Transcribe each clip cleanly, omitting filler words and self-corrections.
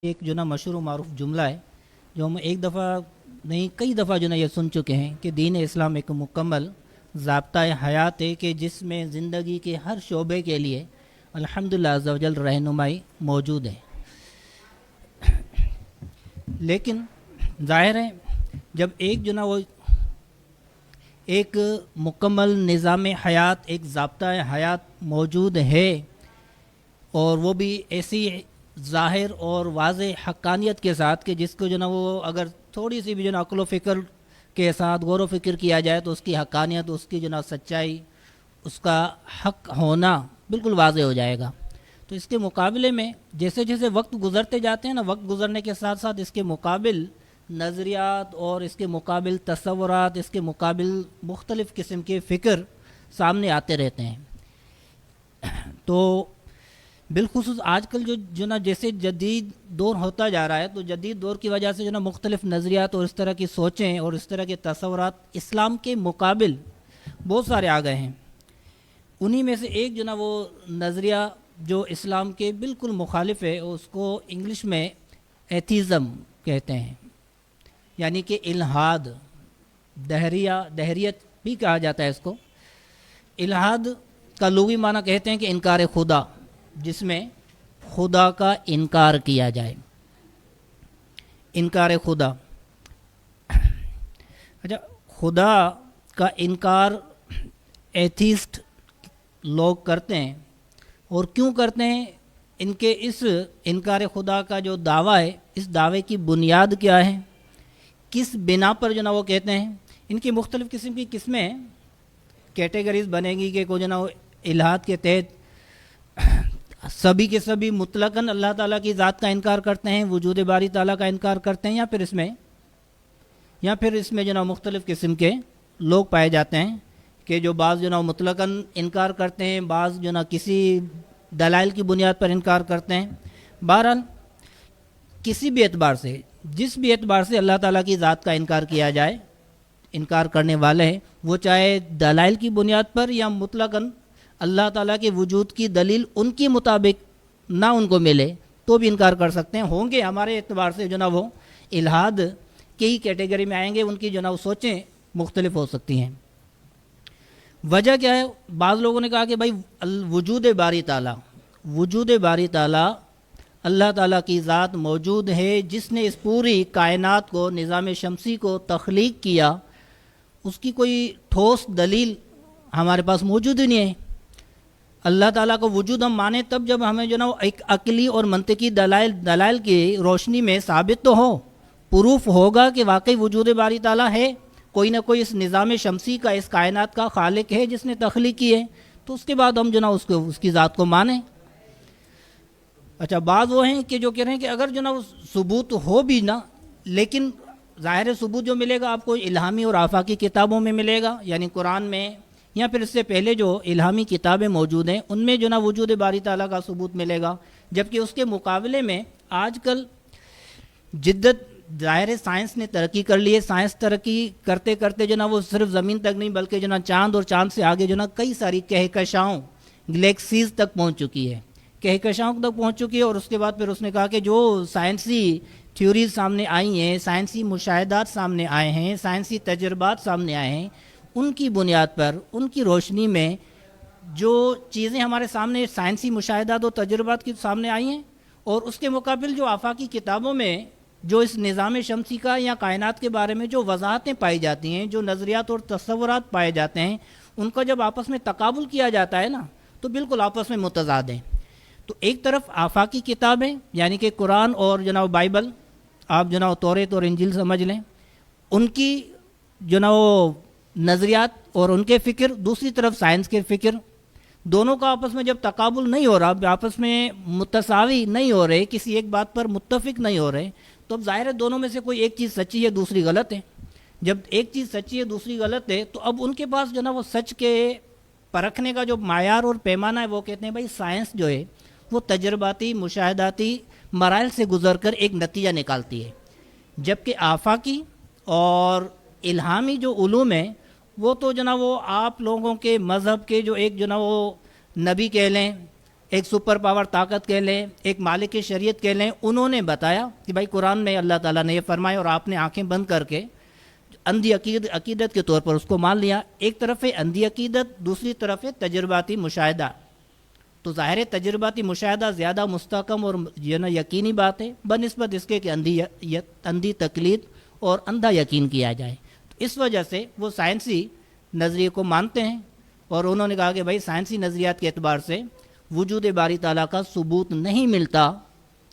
ایک جو نا مشہور و معروف جملہ ہے جو ہم ایک دفعہ نہیں کئی دفعہ جو نا یہ سن چکے ہیں کہ دین اسلام ایک مکمل ضابطۂ حیات ہے کہ جس میں زندگی کے ہر شعبے کے لیے الحمدللہ عز و جل رہنمائی موجود ہے. لیکن ظاہر ہے جب ایک جو نا وہ ایک مکمل نظام حیات ایک ضابطۂ حیات موجود ہے اور وہ بھی ایسی ظاہر اور واضح حقانیت کے ساتھ کہ جس کو جو نا وہ اگر تھوڑی سی بھی جو نا عقل و فکر کے ساتھ غور و فکر کیا جائے تو اس کی حقانیت اس کی جو نا سچائی اس کا حق ہونا بالکل واضح ہو جائے گا. تو اس کے مقابلے میں جیسے جیسے وقت گزرتے جاتے ہیں نا وقت گزرنے کے ساتھ ساتھ اس کے مقابل نظریات اور اس کے مقابل تصورات اس کے مقابل مختلف قسم کے فکر سامنے آتے رہتے ہیں. تو بالخصوص آج کل جو نا جیسے جدید دور ہوتا جا رہا ہے تو جدید دور کی وجہ سے جو نا مختلف نظریات اور اس طرح کی سوچیں اور اس طرح کے تصورات اسلام کے مقابل بہت سارے آ گئے ہیں. انہی میں سے ایک جو نا وہ نظریہ جو اسلام کے بالکل مخالف ہے اس کو انگلش میں ایتھیزم کہتے ہیں, یعنی کہ الحاد. دہریت بھی کہا جاتا ہے اس کو. الحاد کا لغوی معنی کہتے ہیں کہ انکار خدا, جس میں خدا کا انکار کیا جائے. انکار خدا. اچھا, خدا کا انکار ایتھیسٹ لوگ کرتے ہیں اور کیوں کرتے ہیں؟ ان کے اس انکار خدا کا جو دعویٰ ہے اس دعوے کی بنیاد کیا ہے, کس بنا پر جو نا وہ کہتے ہیں؟ ان کی مختلف قسم کی قسمیں کیٹیگریز بنے گی کہ جو نا وہ الحاد کے تحت سبھی کے سبھی مطلقاً اللہ تعالیٰ کی ذات کا انکار کرتے ہیں, وجود باری تعالیٰ کا انکار کرتے ہیں, یا پھر اس میں جو نا مختلف قسم کے لوگ پائے جاتے ہیں کہ جو بعض جو نا مطلقاً انکار کرتے ہیں, بعض جو نا کسی دلائل کی بنیاد پر انکار کرتے ہیں. بہرحال کسی بھی اعتبار سے جس بھی اعتبار سے اللہ تعالیٰ کی ذات کا انکار کیا جائے, انکار کرنے والے ہیں وہ چاہے دلائل کی بنیاد پر یا مطلقاً اللہ تعالیٰ کے وجود کی دلیل ان کے مطابق نہ ان کو ملے تو بھی انکار کر سکتے ہیں. ہوں گے ہمارے اعتبار سے جو نا وہ الحاد کی ہی کیٹیگری میں آئیں گے, ان کی جو نا وہ سوچیں مختلف ہو سکتی ہیں. وجہ کیا ہے؟ بعض لوگوں نے کہا کہ بھائی وجود باری تعالیٰ اللہ تعالیٰ کی ذات موجود ہے جس نے اس پوری کائنات کو نظام شمسی کو تخلیق کیا, اس کی کوئی ٹھوس دلیل ہمارے پاس موجود ہی نہیں ہے. اللہ تعالیٰ کو وجود ہم مانیں تب جب ہمیں جو نا ایک عقلی اور منطقی دلائل کی روشنی میں ثابت تو ہو, پروف ہوگا کہ واقعی وجود باری تعالیٰ ہے, کوئی نہ کوئی اس نظام شمسی کا اس کائنات کا خالق ہے جس نے تخلیق کی ہے, تو اس کے بعد ہم جو نا اس کی ذات کو مانیں. اچھا, بعض وہ ہیں کہ جو کہہ رہے ہیں کہ اگر جو نا وہ ثبوت ہو بھی نا, لیکن ظاہر ثبوت جو ملے گا آپ کو الہامی اور آفاقی کتابوں میں ملے گا, یعنی قرآن میں یا پھر اس سے پہلے جو الہامی کتابیں موجود ہیں ان میں جو نا وجود باری تعالیٰ کا ثبوت ملے گا. جبکہ اس کے مقابلے میں آج کل جدت ظاہر سائنس نے ترقی کر لی ہے. سائنس ترقی کرتے کرتے جو نا وہ صرف زمین تک نہیں بلکہ جو نا چاند اور چاند سے آگے جو نا کئی ساری کہکشاؤں گلیکسیز تک پہنچ چکی ہے, کہکشاؤں تک پہنچ چکی ہے. اور اس کے بعد پھر اس نے کہا کہ جو سائنسی تھیوریز سامنے آئی ہیں, سائنسی مشاہدات سامنے آئے ہیں, سائنسی تجربات سامنے آئے ہیں, ان کی بنیاد پر ان کی روشنی میں جو چیزیں ہمارے سامنے سائنسی مشاہدات اور تجربات کی سامنے آئی ہیں اور اس کے مقابل جو آفاقی کتابوں میں جو اس نظام شمسی کا یا کائنات کے بارے میں جو وضاحتیں پائی جاتی ہیں, جو نظریات اور تصورات پائے جاتے ہیں, ان کا جب آپس میں تقابل کیا جاتا ہے نا تو بالکل آپس میں متضاد ہیں. تو ایک طرف آفاقی کتابیں یعنی کہ قرآن اور جناب بائبل, آپ جناب توریت اور انجیل سمجھ لیں, ان کی جناب نظریات اور ان کے فکر, دوسری طرف سائنس کے فکر, دونوں کا آپس میں جب تقابل نہیں ہو رہا, آپس میں متساوی نہیں ہو رہے, کسی ایک بات پر متفق نہیں ہو رہے, تو اب ظاہر ہے دونوں میں سے کوئی ایک چیز سچی ہے دوسری غلط ہے. جب ایک چیز سچی ہے دوسری غلط ہے تو اب ان کے پاس جو نا وہ سچ کے پرکھنے کا جو معیار اور پیمانہ ہے وہ کہتے ہیں بھائی سائنس جو ہے وہ تجرباتی مشاہداتی مراحل سے گزر کر ایک نتیجہ نکالتی ہے, جبکہ آفاقی اور الہامی جو علوم ہیں وہ تو جو نا وہ آپ لوگوں کے مذہب کے جو ایک جو نا وہ نبی کہہ لیں ایک سپر پاور طاقت کہہ لیں، ایک مالک شریعت کہہ لیں، انہوں نے بتایا کہ بھائی قرآن میں اللہ تعالیٰ نے یہ فرمایا اور آپ نے آنکھیں بند کر کے اندھی عقیدت کے طور پر اس کو مان لیا۔ ایک طرف ہے اندھی عقیدت، دوسری طرف ہے تجرباتی مشاہدہ۔ تو ظاہر تجرباتی مشاہدہ زیادہ مستحکم اور یقینی بات ہے بنسبت اس کے کہ اندھی تقلید اور اندھا یقین کیا جائے۔ تو اس وجہ سے وہ سائنسی نظریے کو مانتے ہیں، اور انہوں نے کہا کہ بھائی سائنسی نظریات کے اعتبار سے وجود باری تعالیٰ کا ثبوت نہیں ملتا،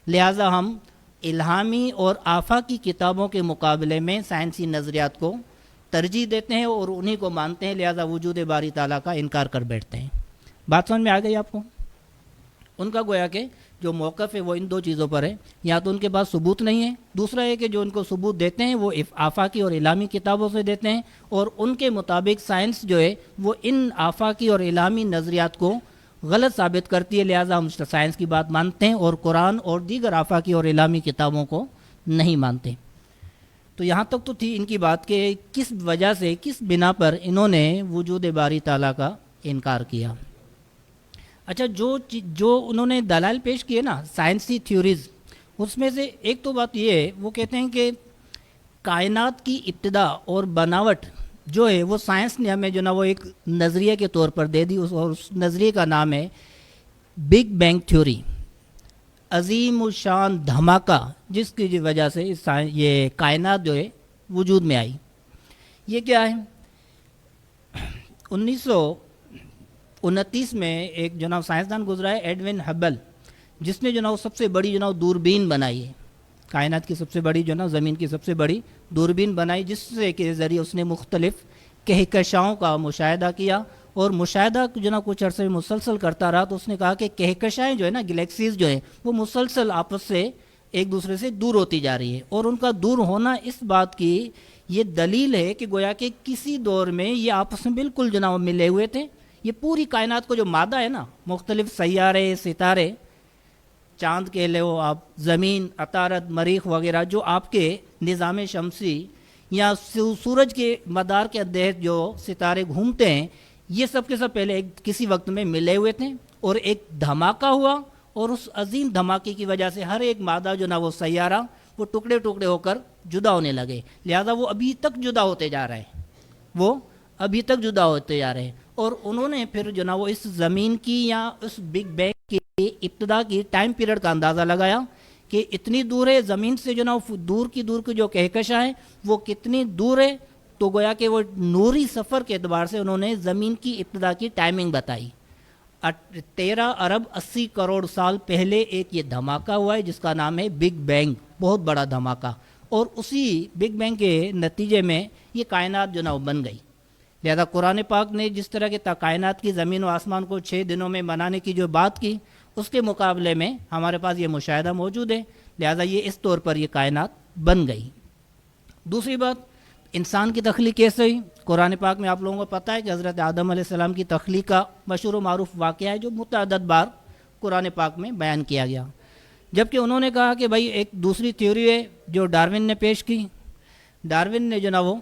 لہٰذا ہم الہامی اور آفاقی کتابوں کے مقابلے میں سائنسی نظریات کو ترجیح دیتے ہیں اور انہی کو مانتے ہیں، لہٰذا وجود باری تعالیٰ کا انکار کر بیٹھتے ہیں۔ بات سمجھ میں آ گئی آپ کو؟ ان کا گویا کہ جو موقف ہے وہ ان دو چیزوں پر ہے، یا تو ان کے پاس ثبوت نہیں ہے، دوسرا ہے کہ جو ان کو ثبوت دیتے ہیں وہ آفاقی اور الہامی کتابوں سے دیتے ہیں، اور ان کے مطابق سائنس جو ہے وہ ان آفاقی اور الہامی نظریات کو غلط ثابت کرتی ہے، لہٰذا ہم سائنس کی بات مانتے ہیں اور قرآن اور دیگر آفاقی اور الہامی کتابوں کو نہیں مانتے۔ تو یہاں تک تو تھی ان کی بات کہ کس وجہ سے، کس بنا پر انہوں نے وجود باری تعالیٰ کا انکار کیا۔ اچھا، جو انہوں نے دلائل پیش کیے نا سائنسی تھیوریز، اس میں سے ایک تو بات یہ ہے، وہ کہتے ہیں کہ کائنات کی ابتدا اور بناوٹ جو ہے وہ سائنس نے ہمیں جو نا وہ ایک نظریے کے طور پر دے دی، اور اس نظریے کا نام ہے بگ بینگ تھیوری، عظیم الشان دھماکہ، جس کی وجہ سے یہ کائنات جو ہے وجود میں آئی۔ یہ کیا ہے؟ 1929 میں ایک جناب سائنسدان گزرا ہے ایڈون ہبل، جس نے جناب سب سے بڑی جناب دوربین بنائی ہے، کائنات کی سب سے بڑی جناب زمین کی سب سے بڑی دوربین بنائی، جس سے کے ذریعے اس نے مختلف کہکشاؤں کا مشاہدہ کیا، اور مشاہدہ جناب کچھ عرصے مسلسل کرتا رہا، تو اس نے کہا کہ کہکشائیں جو ہے نا، گلیکسیز جو ہیں، وہ مسلسل آپس سے ایک دوسرے سے دور ہوتی جا رہی ہے، اور ان کا دور ہونا اس بات کی یہ دلیل ہے کہ گویا کہ کسی دور میں یہ آپس میں بالکل جناب ملے ہوئے تھے۔ یہ پوری کائنات کو جو مادہ ہے نا، مختلف سیارے، ستارے، چاند کے لو آپ، زمین، عطارد، مریخ وغیرہ، جو آپ کے نظام شمسی یا سورج کے مدار کے تحت جو ستارے گھومتے ہیں، یہ سب کے سب پہلے کسی وقت میں ملے ہوئے تھے، اور ایک دھماکہ ہوا، اور اس عظیم دھماکے کی وجہ سے ہر ایک مادہ جو نا وہ سیارہ وہ ٹکڑے ٹکڑے ہو کر جدا ہونے لگے، لہذا وہ ابھی تک جدا ہوتے جا رہے ہیں، اور انہوں نے پھر جو نا وہ اس زمین کی یا اس بگ بینگ کی ابتدا کی ٹائم پیریڈ کا اندازہ لگایا کہ اتنی دور ہے زمین سے، جو نا دور کی جو کہکشاں ہیں وہ کتنی دور ہے، تو گویا کہ وہ نوری سفر کے اعتبار سے انہوں نے زمین کی ابتدا کی ٹائمنگ بتائی۔ 13 ارب 80 کروڑ سال پہلے ایک یہ دھماکہ ہوا ہے جس کا نام ہے بگ بینگ، بہت بڑا دھماکہ، اور اسی بگ بینگ کے نتیجے میں یہ کائنات جو نا وہ بن گئی۔ لہذا قرآن پاک نے جس طرح کے کائنات کی زمین و آسمان کو 6 دنوں میں بنانے کی جو بات کی، اس کے مقابلے میں ہمارے پاس یہ مشاہدہ موجود ہے، لہذا یہ اس طور پر یہ کائنات بن گئی۔ دوسری بات، انسان کی تخلیق کیسے ہوئی؟ قرآن پاک میں آپ لوگوں کو پتہ ہے کہ حضرت آدم علیہ السلام کی تخلیق کا مشہور و معروف واقعہ ہے، جو متعدد بار قرآن پاک میں بیان کیا گیا۔ جبکہ انہوں نے کہا کہ بھائی ایک دوسری تھیوری ہے جو ڈارون نے پیش کی۔ ڈارون نے جو نا وہ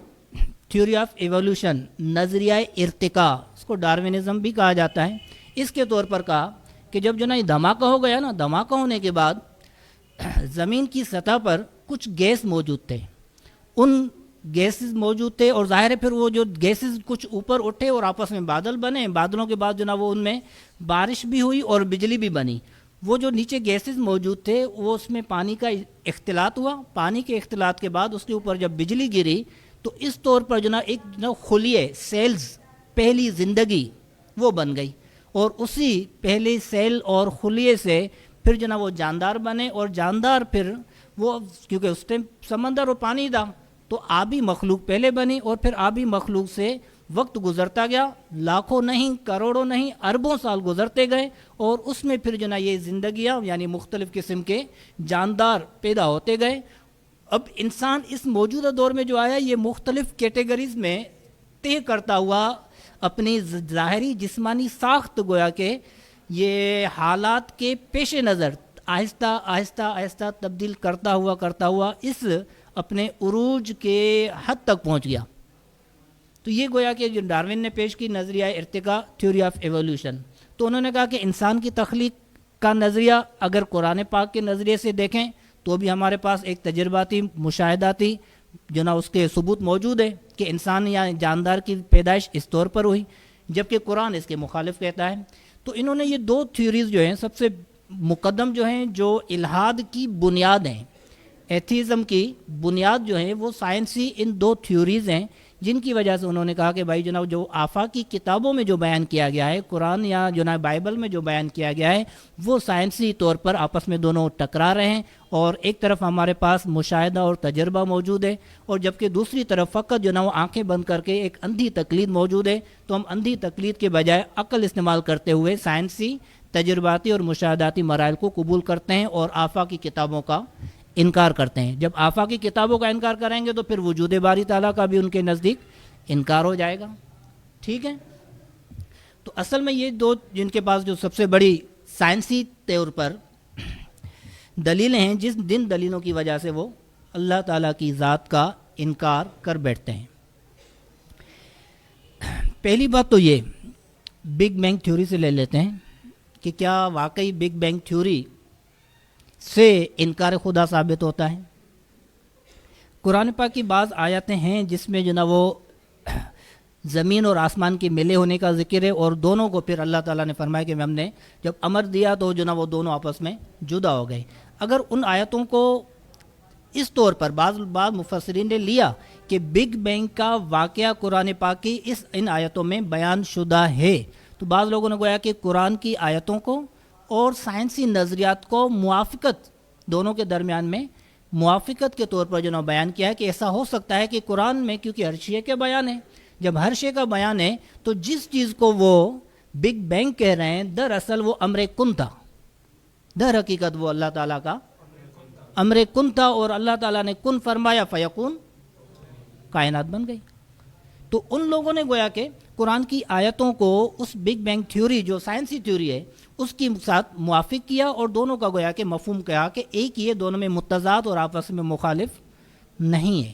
تھیوری آف ایولیوشن، نظریہ ارتقاء، اس کو ڈارونزم بھی کہا جاتا ہے، اس کے طور پر کہا کہ جب جو نا یہ دھماکہ ہو گیا نا، دھماکہ ہونے کے بعد زمین کی سطح پر کچھ گیس موجود تھے، ان گیسز موجود تھے، اور ظاہر ہے پھر وہ جو گیسز کچھ اوپر اٹھے اور آپس میں بادل بنے، بادلوں کے بعد جو نا وہ ان میں بارش بھی ہوئی اور بجلی بھی بنی۔ وہ جو نیچے گیسز موجود تھے وہ اس میں پانی کا اختلاط ہوا، پانی کے اختلاط کے بعد اس کے اوپر جب بجلی گری تو اس طور پر جو نا ایک خلیے، سیلز، پہلی زندگی وہ بن گئی، اور اسی پہلے سیل اور خلیے سے پھر جو نا وہ جاندار بنے، اور جاندار پھر وہ کیونکہ اس ٹائم سمندر اور پانی تھا تو آبی مخلوق پہلے بنی، اور پھر آبی مخلوق سے وقت گزرتا گیا، لاکھوں نہیں، کروڑوں نہیں، اربوں سال گزرتے گئے، اور اس میں پھر جو نا یہ زندگیاں یعنی مختلف قسم کے جاندار پیدا ہوتے گئے۔ اب انسان اس موجودہ دور میں جو آیا، یہ مختلف کیٹیگریز میں طے کرتا ہوا اپنی ظاہری جسمانی ساخت گویا کہ یہ حالات کے پیش نظر آہستہ آہستہ آہستہ تبدیل کرتا ہوا اس اپنے عروج کے حد تک پہنچ گیا۔ تو یہ گویا کہ جو ڈارون نے پیش کی نظریہ ارتقاء، تھیوری آف ایولیوشن، تو انہوں نے کہا کہ انسان کی تخلیق کا نظریہ اگر قرآن پاک کے نظریے سے دیکھیں تو بھی ہمارے پاس ایک تجرباتی مشاہداتی جو نا اس کے ثبوت موجود ہے کہ انسان یا جاندار کی پیدائش اس طور پر ہوئی، جبکہ قرآن اس کے مخالف کہتا ہے۔ تو انہوں نے یہ دو تھیوریز جو ہیں سب سے مقدم جو ہیں، جو الہاد کی بنیاد ہیں، ایتھیزم کی بنیاد جو ہیں، وہ سائنسی ان دو تھیوریز ہیں، جن کی وجہ سے انہوں نے کہا کہ بھائی جناب جو آفاقی کتابوں میں جو بیان کیا گیا ہے، قرآن یا جناب بائبل میں جو بیان کیا گیا ہے، وہ سائنسی طور پر آپس میں دونوں ٹکرا رہے ہیں، اور ایک طرف ہمارے پاس مشاہدہ اور تجربہ موجود ہے، اور جبکہ دوسری طرف فقط جو نا وہ آنکھیں بند کر کے ایک اندھی تقلید موجود ہے۔ تو ہم اندھی تقلید کے بجائے عقل استعمال کرتے ہوئے سائنسی تجرباتی اور مشاہداتی مراحل کو قبول کرتے ہیں اور آفاقی کتابوں کا انکار کرتے ہیں۔ جب آفاقی کتابوں کا انکار کریں گے تو پھر وجود باری تعالیٰ کا بھی ان کے نزدیک انکار ہو جائے گا۔ ٹھیک ہے، تو اصل میں یہ دو جن کے پاس جو سب سے بڑی سائنسی طور پر دلیلیں ہیں، جن دلیلوں کی وجہ سے وہ اللہ تعالیٰ کی ذات کا انکار کر بیٹھتے ہیں۔ پہلی بات تو یہ بگ بینگ تھیوری سے لے لیتے ہیں کہ کیا واقعی بگ بینگ تھیوری سے انکار خدا ثابت ہوتا ہے؟ قرآن پاک کی بعض آیاتیں ہیں جس میں جو نا وہ زمین اور آسمان کے ملے ہونے کا ذکر ہے، اور دونوں کو پھر اللہ تعالیٰ نے فرمایا کہ ہم نے جب امر دیا تو جو نا وہ دونوں آپس میں جدا ہو گئے۔ اگر ان آیتوں کو اس طور پر بعض مفسرین نے لیا کہ بگ بینگ کا واقعہ قرآن پاک کی ان آیتوں میں بیان شدہ ہے، تو بعض لوگوں نے گویا کہ قرآن کی آیتوں کو اور سائنسی نظریات کو موافقت، دونوں کے درمیان میں موافقت کے طور پر جو نا بیان کیا ہے کہ ایسا ہو سکتا ہے کہ قرآن میں کیونکہ ہر شے کا بیان ہے، جب ہر شے کا بیان ہے تو جس چیز کو وہ بگ بینگ کہہ رہے ہیں دراصل وہ امر کن تھا، در حقیقت وہ اللہ تعالیٰ کا امر کن تھا، اور اللہ تعالیٰ نے کن فرمایا فیکون، کائنات بن گئی۔ تو ان لوگوں نے گویا کہ قرآن کی آیتوں کو اس بگ بینگ تھیوری جو سائنسی تھیوری ہے اس کی ساتھ موافق کیا، اور دونوں کا گویا کہ مفہوم کہا کہ ایک یہ دونوں میں متضاد اور آپس میں مخالف نہیں ہے۔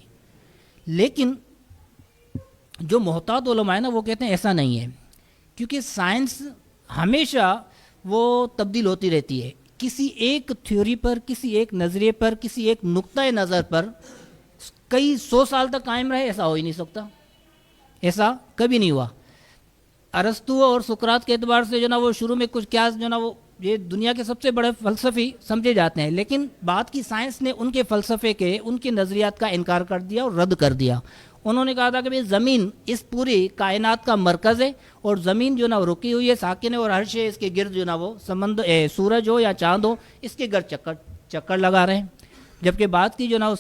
لیکن جو محتاط علماء ہیں نا وہ کہتے ہیں ایسا نہیں ہے، کیونکہ سائنس ہمیشہ وہ تبدیل ہوتی رہتی ہے، کسی ایک تھیوری پر، کسی ایک نظریے پر، کسی ایک نقطۂ نظر پر کئی 100 سال تک قائم رہے، ایسا ہو ہی نہیں سکتا، ایسا کبھی نہیں ہوا۔ ارسطو اور سقراط کے اعتبار سے جو نا وہ شروع میں کچھ کیا جو نا وہ یہ دنیا کے سب سے بڑے فلسفی سمجھے جاتے ہیں، لیکن بعد کی سائنس نے ان کے فلسفے کے، ان کے نظریات کا انکار کر دیا اور رد کر دیا۔ انہوں نے کہا تھا کہ زمین اس پوری کائنات کا مرکز ہے، اور زمین جو نا رکی ہوئی ہے، ساکن ہے، اور ہر شے اس کے گرد جو نا وہ سورج ہو یا چاند ہو اس کے گرد چکر لگا رہے ہیں۔ جبکہ بعد کی جو نا وہ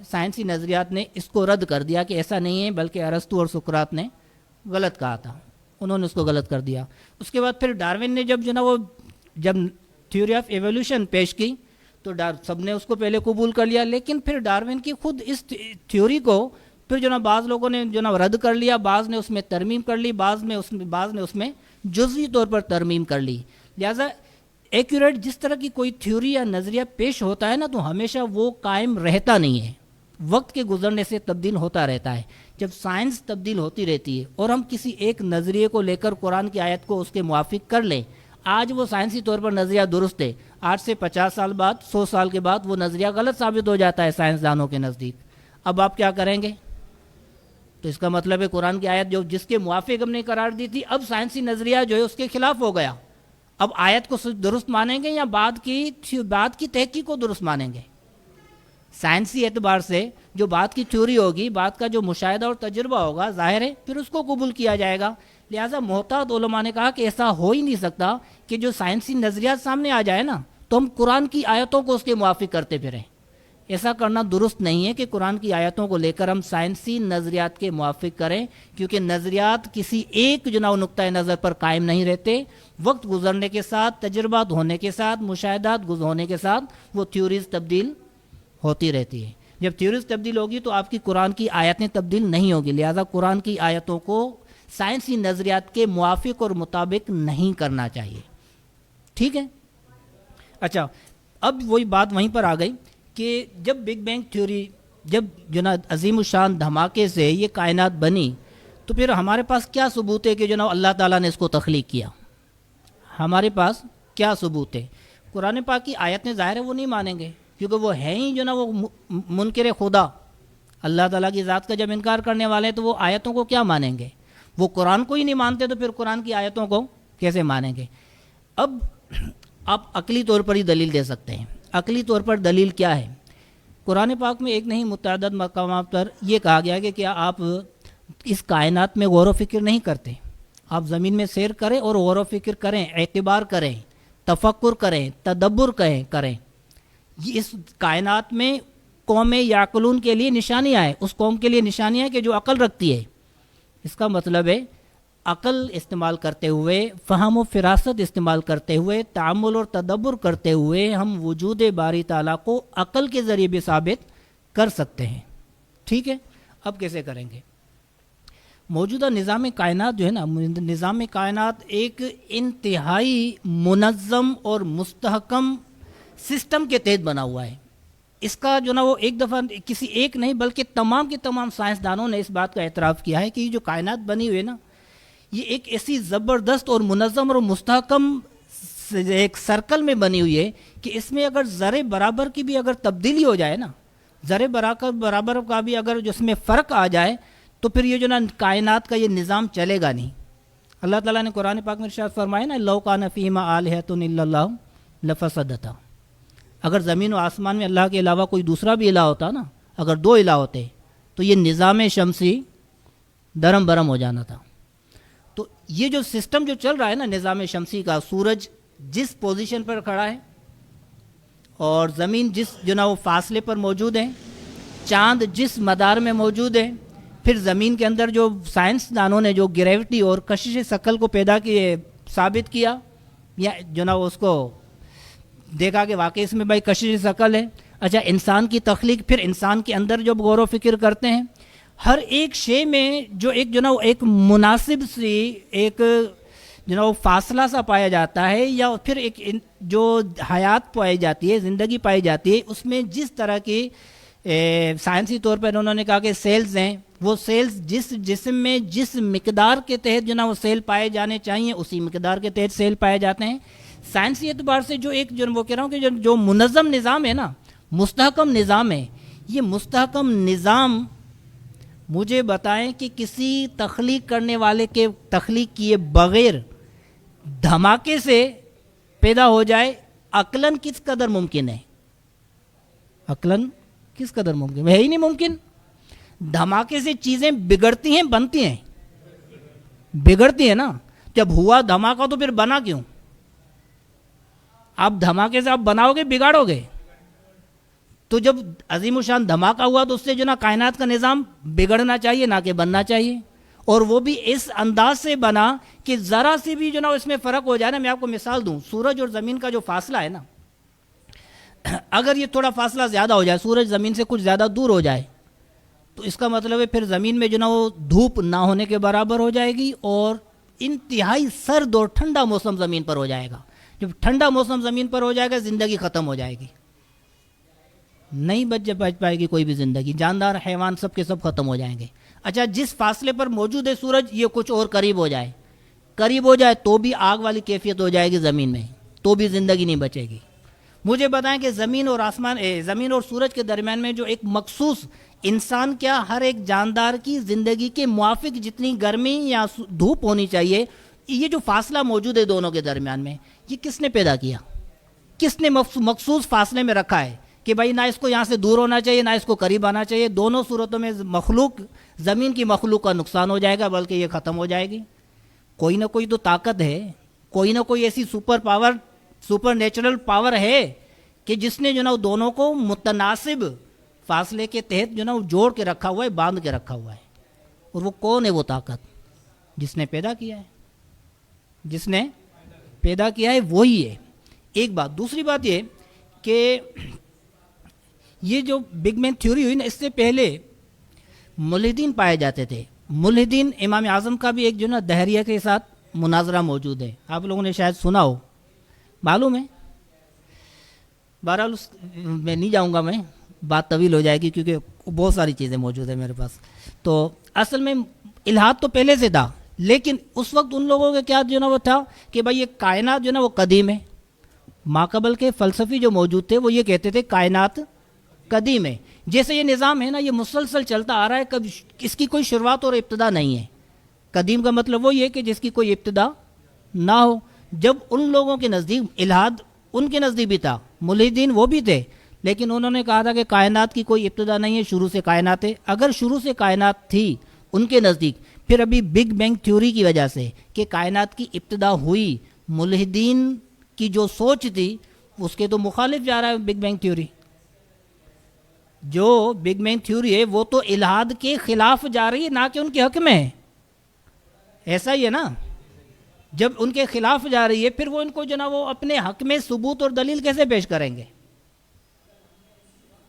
سائنسی نظریات نے اس کو رد کر دیا کہ ایسا نہیں ہے، بلکہ ارسطو اور سقراط نے غلط کہا تھا، انہوں نے اس کو غلط کر دیا۔ اس کے بعد پھر ڈارون نے جب جو نا وہ جب تھیوری آف ایولیوشن پیش کی تو سب نے اس کو پہلے قبول کر لیا، لیکن پھر ڈارون کی خود اس تھیوری کو پھر جو نا بعض لوگوں نے جو نا رد کر لیا، بعض نے اس میں ترمیم کر لی، بعض نے اس میں جزوی طور پر ترمیم کر لی۔ لہٰذا ایکوریٹ جس طرح کی کوئی تھیوری یا نظریہ پیش ہوتا ہے نا تو ہمیشہ وہ قائم رہتا نہیں ہے، وقت کے گزرنے سے تبدیل ہوتا رہتا ہے۔ جب سائنس تبدیل ہوتی رہتی ہے اور ہم کسی ایک نظریے کو لے کر قرآن کی آیت کو اس کے موافق کر لیں، آج وہ سائنسی طور پر نظریہ درست ہے، آج سے 50 سال بعد، 100 سال کے بعد وہ نظریہ غلط ثابت ہو جاتا ہے سائنسدانوں کے نزدیک۔ اب آپ کیا کریں گے؟ تو اس کا مطلب ہے قرآن کی آیت جو جس کے موافق ہم نے قرار دی تھی، اب سائنسی نظریہ جو ہے اس کے خلاف ہو گیا۔ اب آیت کو درست مانیں گے یا بعد کی تحقیق کو درست مانیں گے؟ سائنسی اعتبار سے جو بات کی تھیوری ہوگی، بات کا جو مشاہدہ اور تجربہ ہوگا، ظاہر ہے پھر اس کو قبول کیا جائے گا۔ لہٰذا محتاط علماء نے کہا کہ ایسا ہو ہی نہیں سکتا کہ جو سائنسی نظریات سامنے آ جائے نا تو ہم قرآن کی آیتوں کو اس کے موافق کرتے پھریں۔ ایسا کرنا درست نہیں ہے کہ قرآن کی آیتوں کو لے کر ہم سائنسی نظریات کے موافق کریں، کیونکہ نظریات کسی ایک جو نا نقطۂ نظر پر قائم نہیں رہتے، وقت گزرنے کے ساتھ، تجربات ہونے کے ساتھ، مشاہدات ہونے کے ساتھ وہ تھیوریز تبدیل ہوتی رہتی ہے۔ جب تھیوریز تبدیل ہوگی تو آپ کی قرآن کی آیتیں تبدیل نہیں ہوگی، لہٰذا قرآن کی آیتوں کو سائنسی نظریات کے موافق اور مطابق نہیں کرنا چاہیے۔ ٹھیک ہے؟ اچھا، اب وہی بات وہیں پر آ گئی کہ جب بگ بینگ تھیوری، جب جناب عظیم الشان دھماکے سے یہ کائنات بنی تو پھر ہمارے پاس کیا ثبوت ہے کہ جناب اللہ تعالیٰ نے اس کو تخلیق کیا؟ ہمارے پاس کیا ثبوت ہے؟ قرآن پاک کی آیتیں ظاہر ہے وہ نہیں مانیں گے، کیونکہ وہ ہیں ہی جو نا وہ منکر خدا، اللہ تعالیٰ کی ذات کا جب انکار کرنے والے ہیں تو وہ آیتوں کو کیا مانیں گے؟ وہ قرآن کو ہی نہیں مانتے تو پھر قرآن کی آیتوں کو کیسے مانیں گے؟ اب آپ عقلی طور پر ہی دلیل دے سکتے ہیں۔ عقلی طور پر دلیل کیا ہے؟ قرآن پاک میں ایک نہیں متعدد مقامات پر یہ کہا گیا کہ کیا آپ اس کائنات میں غور و فکر نہیں کرتے؟ آپ زمین میں سیر کریں اور غور و فکر کریں، اعتبار کریں، تفکر کریں، تدبر کریں۔ یہ اس کائنات میں قوم یعقلون کے لیے نشانیاں ہیں، اس قوم کے لیے نشانیاں ہیں کہ جو عقل رکھتی ہے۔ اس کا مطلب ہے عقل استعمال کرتے ہوئے، فہم و فراست استعمال کرتے ہوئے، تعامل اور تدبر کرتے ہوئے ہم وجود باری تعالیٰ کو عقل کے ذریعے بھی ثابت کر سکتے ہیں۔ ٹھیک ہے، اب کیسے کریں گے؟ موجودہ نظام کائنات جو ہے نا، نظام کائنات ایک انتہائی منظم اور مستحکم سسٹم کے تحت بنا ہوا ہے۔ اس کا جو نا وہ ایک دفعہ کسی ایک نہیں بلکہ تمام کے تمام سائنسدانوں نے اس بات کا اعتراف کیا ہے کہ یہ جو کائنات بنی ہوئی ہے نا، یہ ایک ایسی زبردست اور منظم اور مستحکم ایک سرکل میں بنی ہوئی ہے کہ اس میں اگر ذرے برابر کی بھی اگر تبدیلی ہو جائے نا، ذرے برابر کا بھی اگر جس میں فرق آ جائے تو پھر یہ جو نا کائنات کا یہ نظام چلے گا نہیں۔ اللہ تعالیٰ نے قرآن پاک میں ارشاد فرمایا نا، لو کان فیہما آلہۃ الا اللہ لفسدتا، اگر زمین و آسمان میں اللہ کے علاوہ کوئی دوسرا بھی الہ ہوتا نا، اگر دو الہ ہوتے تو یہ نظام شمسی درم برم ہو جانا تھا۔ تو یہ جو سسٹم جو چل رہا ہے نا نظام شمسی کا، سورج جس پوزیشن پر کھڑا ہے اور زمین جس جو نا وہ فاصلے پر موجود ہے، چاند جس مدار میں موجود ہے، پھر زمین کے اندر جو سائنسدانوں نے جو گریوٹی اور کشش ثقل کو پیدا کیے، ثابت کیا یا جو نا اس کو دیکھا کہ واقعی اس میں بھائی کشش ثقل ہے۔ اچھا، انسان کی تخلیق، پھر انسان کے اندر جب غور و فکر کرتے ہیں، ہر ایک شے میں جو ایک جو نا ایک مناسب سی ایک جو نا وہ فاصلہ سا پایا جاتا ہے، یا پھر ایک جو حیات پائی جاتی ہے، زندگی پائی جاتی ہے، اس میں جس طرح کی سائنسی طور پر انہوں نے کہا کہ سیلز ہیں، وہ سیلز جس جسم میں جس مقدار کے تحت جو نا وہ سیل پائے جانے چاہیے اسی مقدار کے تحت سیل پائے جاتے ہیں۔ سائنسی اعتبار سے جو ایک جو وہ کہہ رہا ہوں کہ جو منظم نظام ہے نا، مستحکم نظام ہے، یہ مستحکم نظام مجھے بتائیں کہ کسی تخلیق کرنے والے کے تخلیق کیے بغیر دھماکے سے پیدا ہو جائے، عقلاً کس قدر ممکن ہے؟ عقلاً کس قدر ممکن ہے؟ ہی نہیں ممکن۔ دھماکے سے چیزیں بگڑتی ہیں، بنتی ہیں، بگڑتی ہیں نا۔ جب ہوا دھماکہ تو پھر بنا کیوں؟ آپ دھماکے سے آپ بناؤ گے، بگاڑو گے۔ تو جب عظیم الشان دھماکہ ہوا تو اس سے جو نا کائنات کا نظام بگڑنا چاہیے نہ کہ بننا چاہیے، اور وہ بھی اس انداز سے بنا کہ ذرا سی بھی جو نا اس میں فرق ہو جائے نا۔ میں آپ کو مثال دوں، سورج اور زمین کا جو فاصلہ ہے نا، اگر یہ تھوڑا فاصلہ زیادہ ہو جائے، سورج زمین سے کچھ زیادہ دور ہو جائے، تو اس کا مطلب ہے پھر زمین میں جو نا وہ دھوپ نہ ہونے کے برابر ہو جائے گی، اور انتہائی سرد اور ٹھنڈا موسم زمین پر ہو جائے گا۔ جب ٹھنڈا موسم زمین پر ہو جائے گا، زندگی ختم ہو جائے گی، نہیں بچ پائے گی کوئی بھی زندگی، جاندار حیوان سب کے سب ختم ہو جائیں گے۔ اچھا، جس فاصلے پر موجود ہے سورج، یہ کچھ اور قریب ہو جائے تو بھی آگ والی کیفیت ہو جائے گی زمین میں، تو بھی زندگی نہیں بچے گی۔ مجھے بتائیں کہ زمین اور سورج کے درمیان میں جو ایک مخصوص انسان کیا ہر ایک جاندار کی زندگی کے موافق جتنی گرمی یا دھوپ ہونی چاہیے، یہ جو فاصلہ موجود ہے دونوں کے درمیان میں، یہ کس نے پیدا کیا؟ کس نے مخصوص فاصلے میں رکھا ہے کہ بھائی نہ اس کو یہاں سے دور ہونا چاہیے نہ اس کو قریب آنا چاہیے؟ دونوں صورتوں میں زمین کی مخلوق کا نقصان ہو جائے گا، بلکہ یہ ختم ہو جائے گی۔ کوئی نہ کوئی تو طاقت ہے، کوئی نہ کوئی ایسی سپر نیچرل پاور ہے کہ جس نے جو نا دونوں کو متناسب فاصلے کے تحت جو نا جوڑ کے رکھا ہوا ہے، باندھ کے رکھا ہوا ہے۔ اور وہ کون ہے؟ وہ طاقت جس نے پیدا کیا ہے، جس نے پیدا کیا ہے وہی ہے۔ ایک بات۔ دوسری بات یہ کہ یہ جو بگ بینگ تھیوری ہوئی نا، اس سے پہلے ملحدین پائے جاتے تھے۔ ملحدین، امام اعظم کا بھی ایک جو نا دہریہ کے ساتھ مناظرہ موجود ہے، آپ لوگوں نے شاید سنا ہو، معلوم ہے۔ بہرحال میں نہیں جاؤں گا، میں بات طویل ہو جائے گی کیونکہ بہت ساری چیزیں موجود ہیں میرے پاس۔ تو اصل میں الحاد تو پہلے سے تھا، لیکن اس وقت ان لوگوں کے کیا جو نا وہ تھا کہ بھائی یہ کائنات جو نا وہ قدیم ہے، ماقبل کے فلسفی جو موجود تھے وہ یہ کہتے تھے کائنات قدیم ہے. جیسے یہ نظام ہے نا یہ مسلسل چلتا آ رہا ہے, کبھی اس کی کوئی شروعات اور ابتدا نہیں ہے. قدیم کا مطلب وہ یہ کہ جس کی کوئی ابتدا نہ ہو. جب ان لوگوں کے نزدیک الحاد ان کے نزدیک بھی تھا, ملحدین وہ بھی تھے, لیکن انہوں نے کہا تھا کہ کائنات کی کوئی ابتدا نہیں ہے, شروع سے کائنات ہے. اگر شروع سے کائنات تھی ان کے نزدیک, پھر ابھی بگ بینگ تھیوری کی وجہ سے کہ کائنات کی ابتدا ہوئی, ملحدین کی جو سوچ تھی اس کے تو مخالف جا رہا ہے بگ بینگ تھیوری. جو بگ بینگ تھیوری ہے وہ تو الحاد کے خلاف جا رہی ہے, نہ کہ ان کے حق میں ہے. ایسا ہی ہے نا, جب ان کے خلاف جا رہی ہے پھر وہ ان کو جو نا وہ اپنے حق میں ثبوت اور دلیل کیسے پیش کریں گے.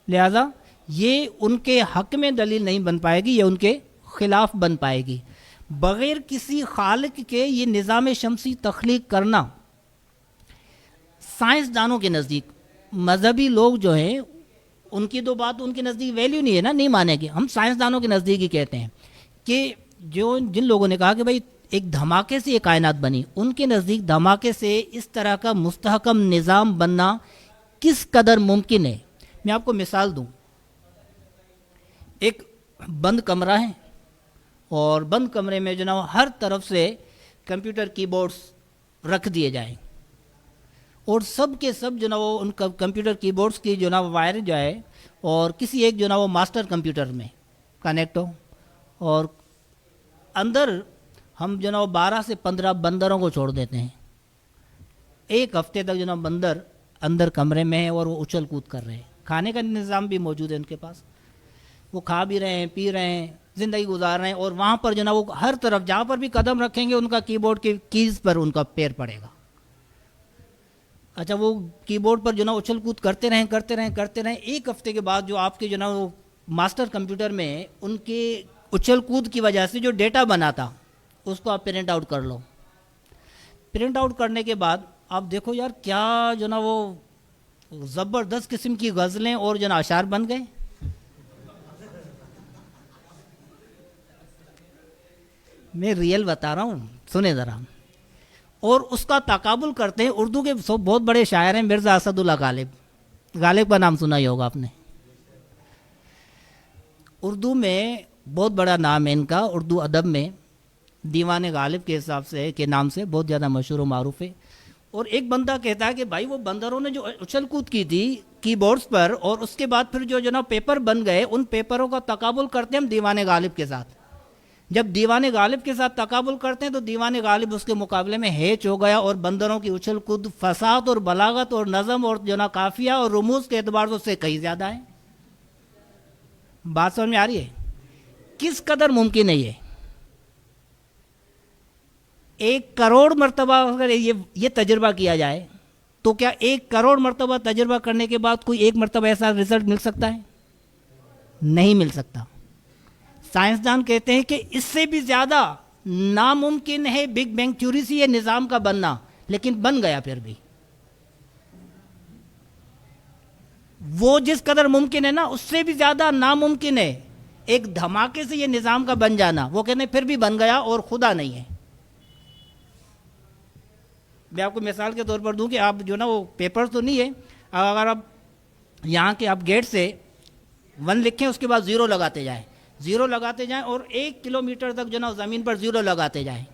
لہذا یہ ان کے حق میں دلیل نہیں بن پائے گی, یہ ان کے خلاف بن پائے گی. بغیر کسی خالق کے یہ نظام شمسی تخلیق کرنا سائنسدانوں کے نزدیک, مذہبی لوگ جو ہیں ان کی تو بات ان کے نزدیک ویلیو نہیں ہے نا, نہیں مانیں گے. ہم سائنسدانوں کے نزدیک ہی کہتے ہیں کہ جن لوگوں نے کہا کہ بھائی ایک دھماکے سے یہ کائنات بنی, ان کے نزدیک دھماکے سے اس طرح کا مستحکم نظام بننا کس قدر ممکن ہے. میں آپ کو مثال دوں. ایک بند کمرہ ہے اور بند کمرے میں جو نا ہر طرف سے کمپیوٹر کی بورڈز رکھ دیے جائیں اور سب کے سب جو نا وہ ان کمپیوٹر کی بورڈز کی جو نا وائر جو ہے اور کسی ایک جو نا وہ ماسٹر کمپیوٹر میں کنیکٹ ہو, اور اندر ہم جو نا وہ 12 سے 15 بندروں کو چھوڑ دیتے ہیں. ایک ہفتے تک جو نا بندر اندر کمرے میں ہیں اور وہ اچھل کود کر رہے ہیں. کھانے کا نظام بھی موجود ہے ان کے پاس, وہ کھا بھی رہے ہیں, پی رہے ہیں, زندگی گزار رہے ہیں. اور وہاں پر جو نا وہ ہر طرف جہاں پر بھی قدم رکھیں گے ان کا کی بورڈ کی کیز پر ان کا پیر پڑے گا. اچھا, وہ کی بورڈ پر جو نا اچھل کود کرتے رہیں. ایک ہفتے کے بعد جو آپ کے جو نا وہ ماسٹر کمپیوٹر میں ان کے اچھل کود کی وجہ سے جو ڈیٹا بنا تھا اس کو آپ پرنٹ آؤٹ کر لو. پرنٹ آؤٹ کرنے کے بعد آپ دیکھو یار کیا جو نا وہ زبردست قسم کی غزلیں اور جو نا اشعار بن گئے. میں ریئل بتا رہا ہوں, سنیں ذرا. اور اس کا تقابل کرتے ہیں اردو کے بہت بڑے شاعر ہیں مرزا اسد اللہ غالب. غالب کا نام سنا ہی ہوگا آپ نے. اردو میں بہت بڑا نام ہے ان کا, اردو ادب میں دیوان غالب کے حساب سے کے نام سے بہت زیادہ مشہور و معروف ہے. اور ایک بندہ کہتا ہے کہ بھائی وہ بندروں نے جو اچھل کود کی تھی کی بورڈز پر اور اس کے بعد پھر جو نا پیپر بن گئے, ان پیپروں کا تقابل کرتے ہیں ہم دیوان غالب کے ساتھ. جب دیوان غالب کے ساتھ تقابل کرتے ہیں تو دیوان غالب اس کے مقابلے میں ہیچ ہو گیا اور بندروں کی اچھل کود فصاحت اور بلاغت اور نظم اور جو نا قافیہ اور رموز کے اعتبار سے اس سے کہیں زیادہ ہے. بات سمجھ میں آ رہی ہے کس قدر ممکن ہے یہ. 1 کروڑ مرتبہ اگر یہ تجربہ کیا جائے تو کیا 1 کروڑ مرتبہ تجربہ کرنے کے بعد کوئی ایک مرتبہ ایسا رزلٹ مل سکتا ہے؟ نہیں مل سکتا. سائنسدان کہتے ہیں کہ اس سے بھی زیادہ ناممکن ہے بگ بینگ تھیوری سے یہ نظام کا بننا, لیکن بن گیا. پھر بھی وہ جس قدر ممکن ہے نا اس سے بھی زیادہ ناممکن ہے ایک دھماکے سے یہ نظام کا بن جانا. وہ کہتے ہیں پھر بھی بن گیا اور خدا نہیں ہے. میں آپ کو مثال کے طور پر دوں کہ آپ جو نا وہ پیپر تو نہیں ہے, اگر آپ یہاں کے آپ گیٹ سے 1 لکھیں اس کے بعد 0 لگاتے جائیں اور 1 کلومیٹر تک جو نا زمین پر 0 لگاتے جائیں,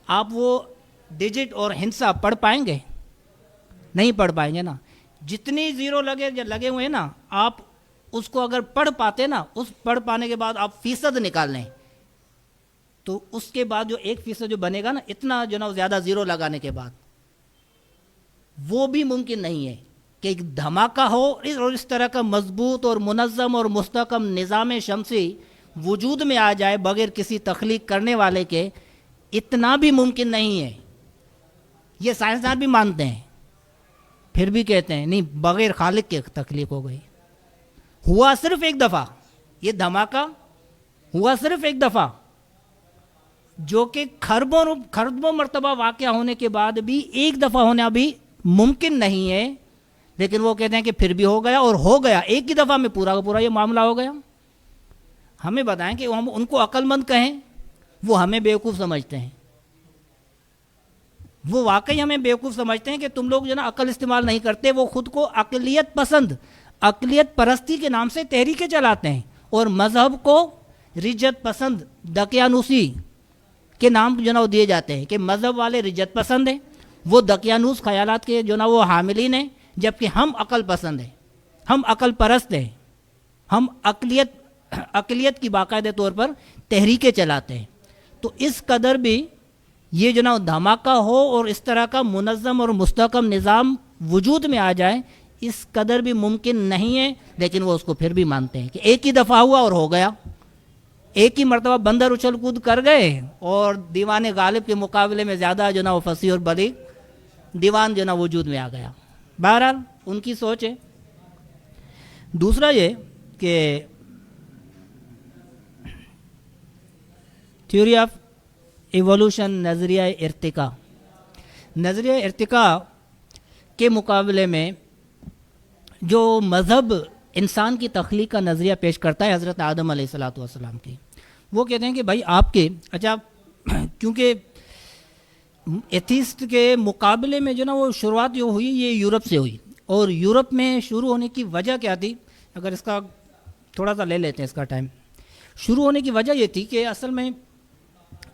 آپ وہ ڈیجٹ اور ہندسہ پڑھ پائیں گے؟ نہیں پڑھ پائیں گے نا. جتنی 0 لگے ہوئے ہیں نا, آپ اس کو اگر پڑھ پاتے نا, اس پڑھ پانے کے بعد آپ فیصد نکال لیں تو اس کے بعد جو 1% جو بنے گا نا, اتنا جو نا زیادہ 0 لگانے کے بعد, وہ بھی ممکن نہیں ہے کہ ایک دھماکہ ہو اور اس طرح کا مضبوط اور منظم اور مستحکم نظام شمسی وجود میں آ جائے بغیر کسی تخلیق کرنے والے کے. اتنا بھی ممکن نہیں ہے. یہ سائنسدان بھی مانتے ہیں, پھر بھی کہتے ہیں نہیں بغیر خالق کے تخلیق ہو گئی. ہوا صرف ایک دفعہ, یہ دھماکہ ہوا صرف ایک دفعہ, جو کہ خربوں مرتبہ واقعہ ہونے کے بعد بھی ایک دفعہ ہونا بھی ممکن نہیں ہے. لیکن وہ کہتے ہیں کہ پھر بھی ہو گیا, اور ہو گیا ایک ہی دفعہ میں پورا کا پورا یہ معاملہ ہو گیا. ہمیں بتائیں کہ ہم ان کو عقل مند کہیں, وہ ہمیں بیوقوف سمجھتے ہیں. وہ واقعی ہمیں بیوقوف سمجھتے ہیں کہ تم لوگ جو نا عقل استعمال نہیں کرتے. وہ خود کو اقلیت پسند، اقلیت پرستی کے نام سے تحریکیں چلاتے ہیں، اور مذہب کو رجت پسند دقیانوسی کے نام جو نا وہ دیے جاتے ہیں کہ مذہب والے رجت پسند ہیں، وہ دقیانوس خیالات کے جو نا وہ حاملین ہیں، جبکہ ہم عقل پسند ہیں، ہم عقل پرست ہیں، ہم اقلیت کی باقاعدہ طور پر تحریکیں چلاتے ہیں. تو اس قدر بھی یہ جو نا دھماکہ ہو اور اس طرح کا منظم اور مستحکم نظام وجود میں آ جائے، اس قدر بھی ممکن نہیں ہے. لیکن وہ اس کو پھر بھی مانتے ہیں کہ ایک ہی دفعہ ہوا اور ہو گیا، ایک ہی مرتبہ بندر اچھل کود کر گئے اور دیوان غالب کے مقابلے میں زیادہ جو نا وہ فصیح اور بلیغ دیوان جو نا وجود میں آ گیا. بہرحال ان کی سوچ ہے. دوسرا یہ کہ تھیوری آف ایوولوشن، نظریہ ارتقاء کے مقابلے میں جو مذہب انسان کی تخلیق کا نظریہ پیش کرتا ہے حضرت آدم علیہ السلام کی، وہ کہتے ہیں کہ بھائی آپ کے کیونکہ ایتھیسٹ کے مقابلے میں جو نا وہ شروعات جو ہوئی یہ یورپ سے ہوئی، اور یورپ میں شروع ہونے کی وجہ کیا تھی؟ اگر اس کا تھوڑا سا لے لیتے ہیں اس کا ٹائم. شروع ہونے کی وجہ یہ تھی کہ اصل میں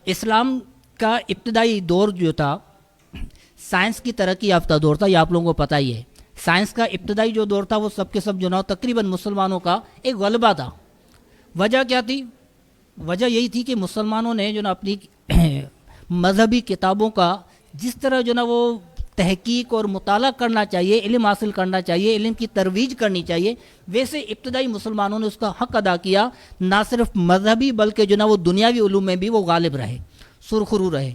اسلام کا ابتدائی دور جو تھا سائنس کی ترقی یافتہ دور تھا. یہ آپ لوگوں کو پتہ ہی ہے، سائنس کا ابتدائی جو دور تھا وہ سب کے سب جو نا تقریباً مسلمانوں کا ایک غلبہ تھا. وجہ کیا تھی؟ وجہ یہی تھی کہ مسلمانوں نے جو نا اپنی مذہبی کتابوں کا جس طرح جو نا وہ تحقیق اور مطالعہ کرنا چاہیے، علم حاصل کرنا چاہیے، علم کی ترویج کرنی چاہیے، ویسے ابتدائی مسلمانوں نے اس کا حق ادا کیا. نہ صرف مذہبی بلکہ جو نا وہ دنیاوی علوم میں بھی وہ غالب رہے، سرخرو رہے.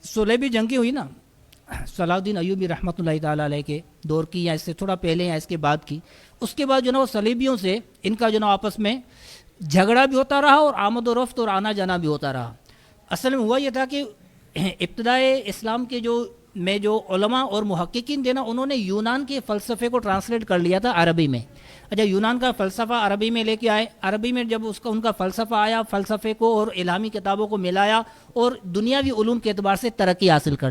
صلیبی جنگیں ہوئی نا صلاح الدین ایوبی رحمۃ اللہ تعالیٰ علیہ کے دور کی، یا اس سے تھوڑا پہلے یا اس کے بعد کی. اس کے بعد جو نا وہ صلیبیوں سے ان کا جو نا آپس میں جھگڑا بھی ہوتا رہا اور آمد و رفت اور آنا جانا بھی ہوتا رہا. اصل میں ہوا یہ تھا کہ ابتدائے اسلام کے جو علماء اور محققین تھے نا، انہوں نے یونان کے فلسفے کو ٹرانسلیٹ کر لیا تھا عربی میں. اچھا، یونان کا فلسفہ عربی میں لے کے آئے. عربی میں جب ان کا فلسفہ آیا، فلسفے کو اور الہامی کتابوں کو ملایا اور دنیاوی علوم کے اعتبار سے ترقی حاصل کر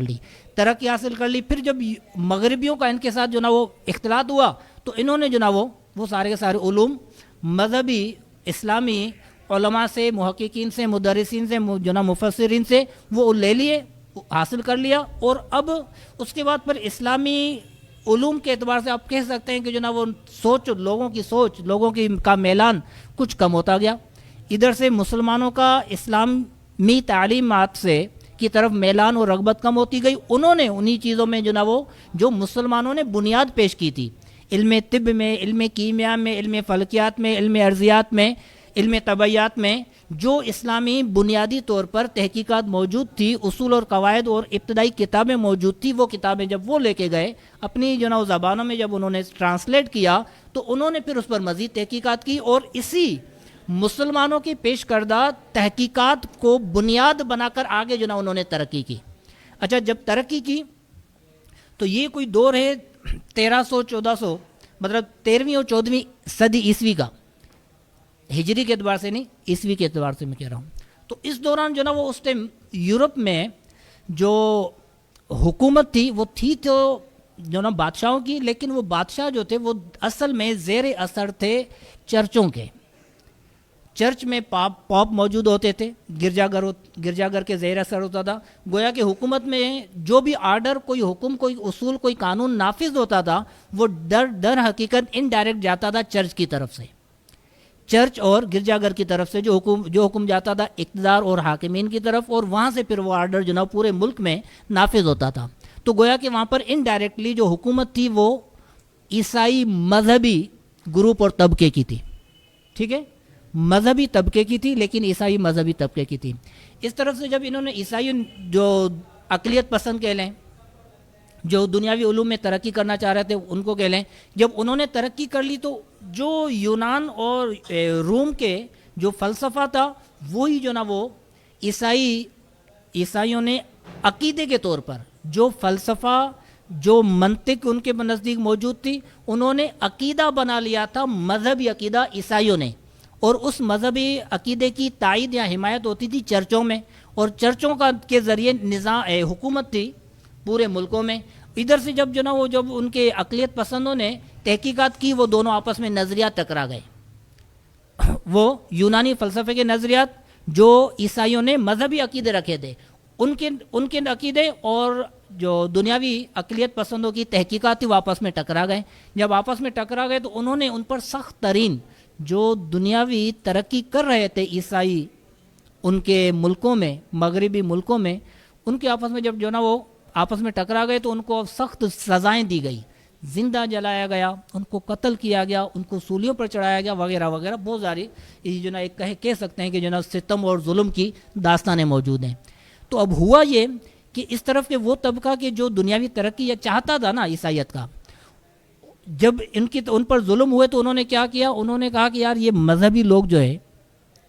لی. پھر جب مغربیوں کا ان کے ساتھ جو نا وہ اختلاط ہوا تو انہوں نے جو نا وہ سارے کے سارے علوم مذہبی اسلامی علماء سے، محققین سے، مدرسین سے، جو نا مفسرین سے وہ لے لیے، حاصل کر لیا. اور اب اس کے بعد پر اسلامی علوم کے اعتبار سے آپ کہہ سکتے ہیں کہ جو نا وہ لوگوں کا میلان کچھ کم ہوتا گیا. ادھر سے مسلمانوں کا اسلامی تعلیمات سے کی طرف میلان اور رغبت کم ہوتی گئی. انہوں نے انہی چیزوں میں جو نا وہ جو مسلمانوں نے بنیاد پیش کی تھی، علم طب میں، علم کیمیا میں، علم فلکیات میں، علم ارضیات میں، علم طبعیات میں جو اسلامی بنیادی طور پر تحقیقات موجود تھی، اصول اور قواعد اور ابتدائی کتابیں موجود تھی، وہ کتابیں جب وہ لے کے گئے اپنی جو نا زبانوں میں، جب انہوں نے ٹرانسلیٹ کیا تو انہوں نے پھر اس پر مزید تحقیقات کی اور اسی مسلمانوں کی پیش کردہ تحقیقات کو بنیاد بنا کر آگے جو نا انہوں نے ترقی کی. اچھا، جب ترقی کی تو یہ کوئی دور ہے 1300-1400، مطلب 13ویں اور 14ویں صدی عیسوی کا، ہجری کے اعتبار سے نہیں، عیسوی کے اعتبار سے میں کہہ رہا ہوں. تو اس دوران جو نا وہ اس ٹائم یورپ میں جو حکومت تھی وہ تھی تو جو نا بادشاہوں کی، لیکن وہ بادشاہ جو تھے وہ اصل میں زیر اثر تھے چرچوں کے. چرچ میں پاپ موجود ہوتے تھے، گرجا گھر کے زیر اثر ہوتا تھا. گویا کہ حکومت میں جو بھی آرڈر، کوئی حکم، کوئی اصول، کوئی قانون نافذ ہوتا تھا وہ در حقیقت انڈائریکٹ جاتا تھا چرچ کی طرف سے، چرچ اور گرجا گھر کی طرف سے جو حکم جاتا تھا اقتدار اور حاکمین کی طرف، اور وہاں سے پھر وہ آرڈر جو نا پورے ملک میں نافذ ہوتا تھا. تو گویا کہ وہاں پر انڈائریکٹلی جو حکومت تھی وہ عیسائی مذہبی گروپ اور طبقے کی تھی. ٹھیک ہے، مذہبی طبقے کی تھی لیکن عیسائی مذہبی طبقے کی تھی. اس طرف سے جب انہوں نے عیسائی جو اقلیت پسند کہہ لیں، جو دنیاوی علوم میں ترقی کرنا چاہ رہے تھے ان کو کہہ لیں، جب انہوں نے ترقی کر لی تو جو یونان اور روم کے جو فلسفہ تھا وہی جو نا وہ عیسائیوں نے عقیدے کے طور پر جو فلسفہ، جو منطق ان کے نزدیک موجود تھی، انہوں نے عقیدہ بنا لیا تھا، مذہبی عقیدہ عیسائیوں نے. اور اس مذہبی عقیدے کی تائید یا حمایت ہوتی تھی چرچوں میں، اور چرچوں کے ذریعے نظام حکومت تھی پورے ملکوں میں. ادھر سے جب وہ جب ان کے اقلیت پسندوں نے تحقیقات کی وہ دونوں آپس میں نظریات ٹکرا گئے. وہ یونانی فلسفے کے نظریات جو عیسائیوں نے مذہبی عقیدے رکھے تھے ان کے عقیدے اور جو دنیاوی اقلیت پسندوں کی تحقیقات تھی وہ آپس میں ٹکرا گئے. جب آپس میں ٹکرا گئے تو انہوں نے ان پر سخت ترین جو دنیاوی ترقی کر رہے تھے عیسائی ان کے ملکوں میں مغربی ملکوں میں ان کے آپس میں جب وہ آپس میں ٹکرا گئے تو ان کو سخت سزائیں دی گئی. زندہ جلایا گیا, ان کو قتل کیا گیا, ان کو سولیوں پر چڑھایا گیا وغیرہ وغیرہ. بہت ساری ایک کہہ سکتے ہیں کہ ستم اور ظلم کی داستانیں موجود ہیں. تو اب ہوا یہ کہ اس طرف کے وہ طبقہ کہ جو دنیاوی ترقی یا چاہتا تھا نا عیسائیت کا, جب ان پر ظلم ہوئے تو انہوں نے کیا کیا, انہوں نے کہا کہ یار یہ مذہبی لوگ جو ہے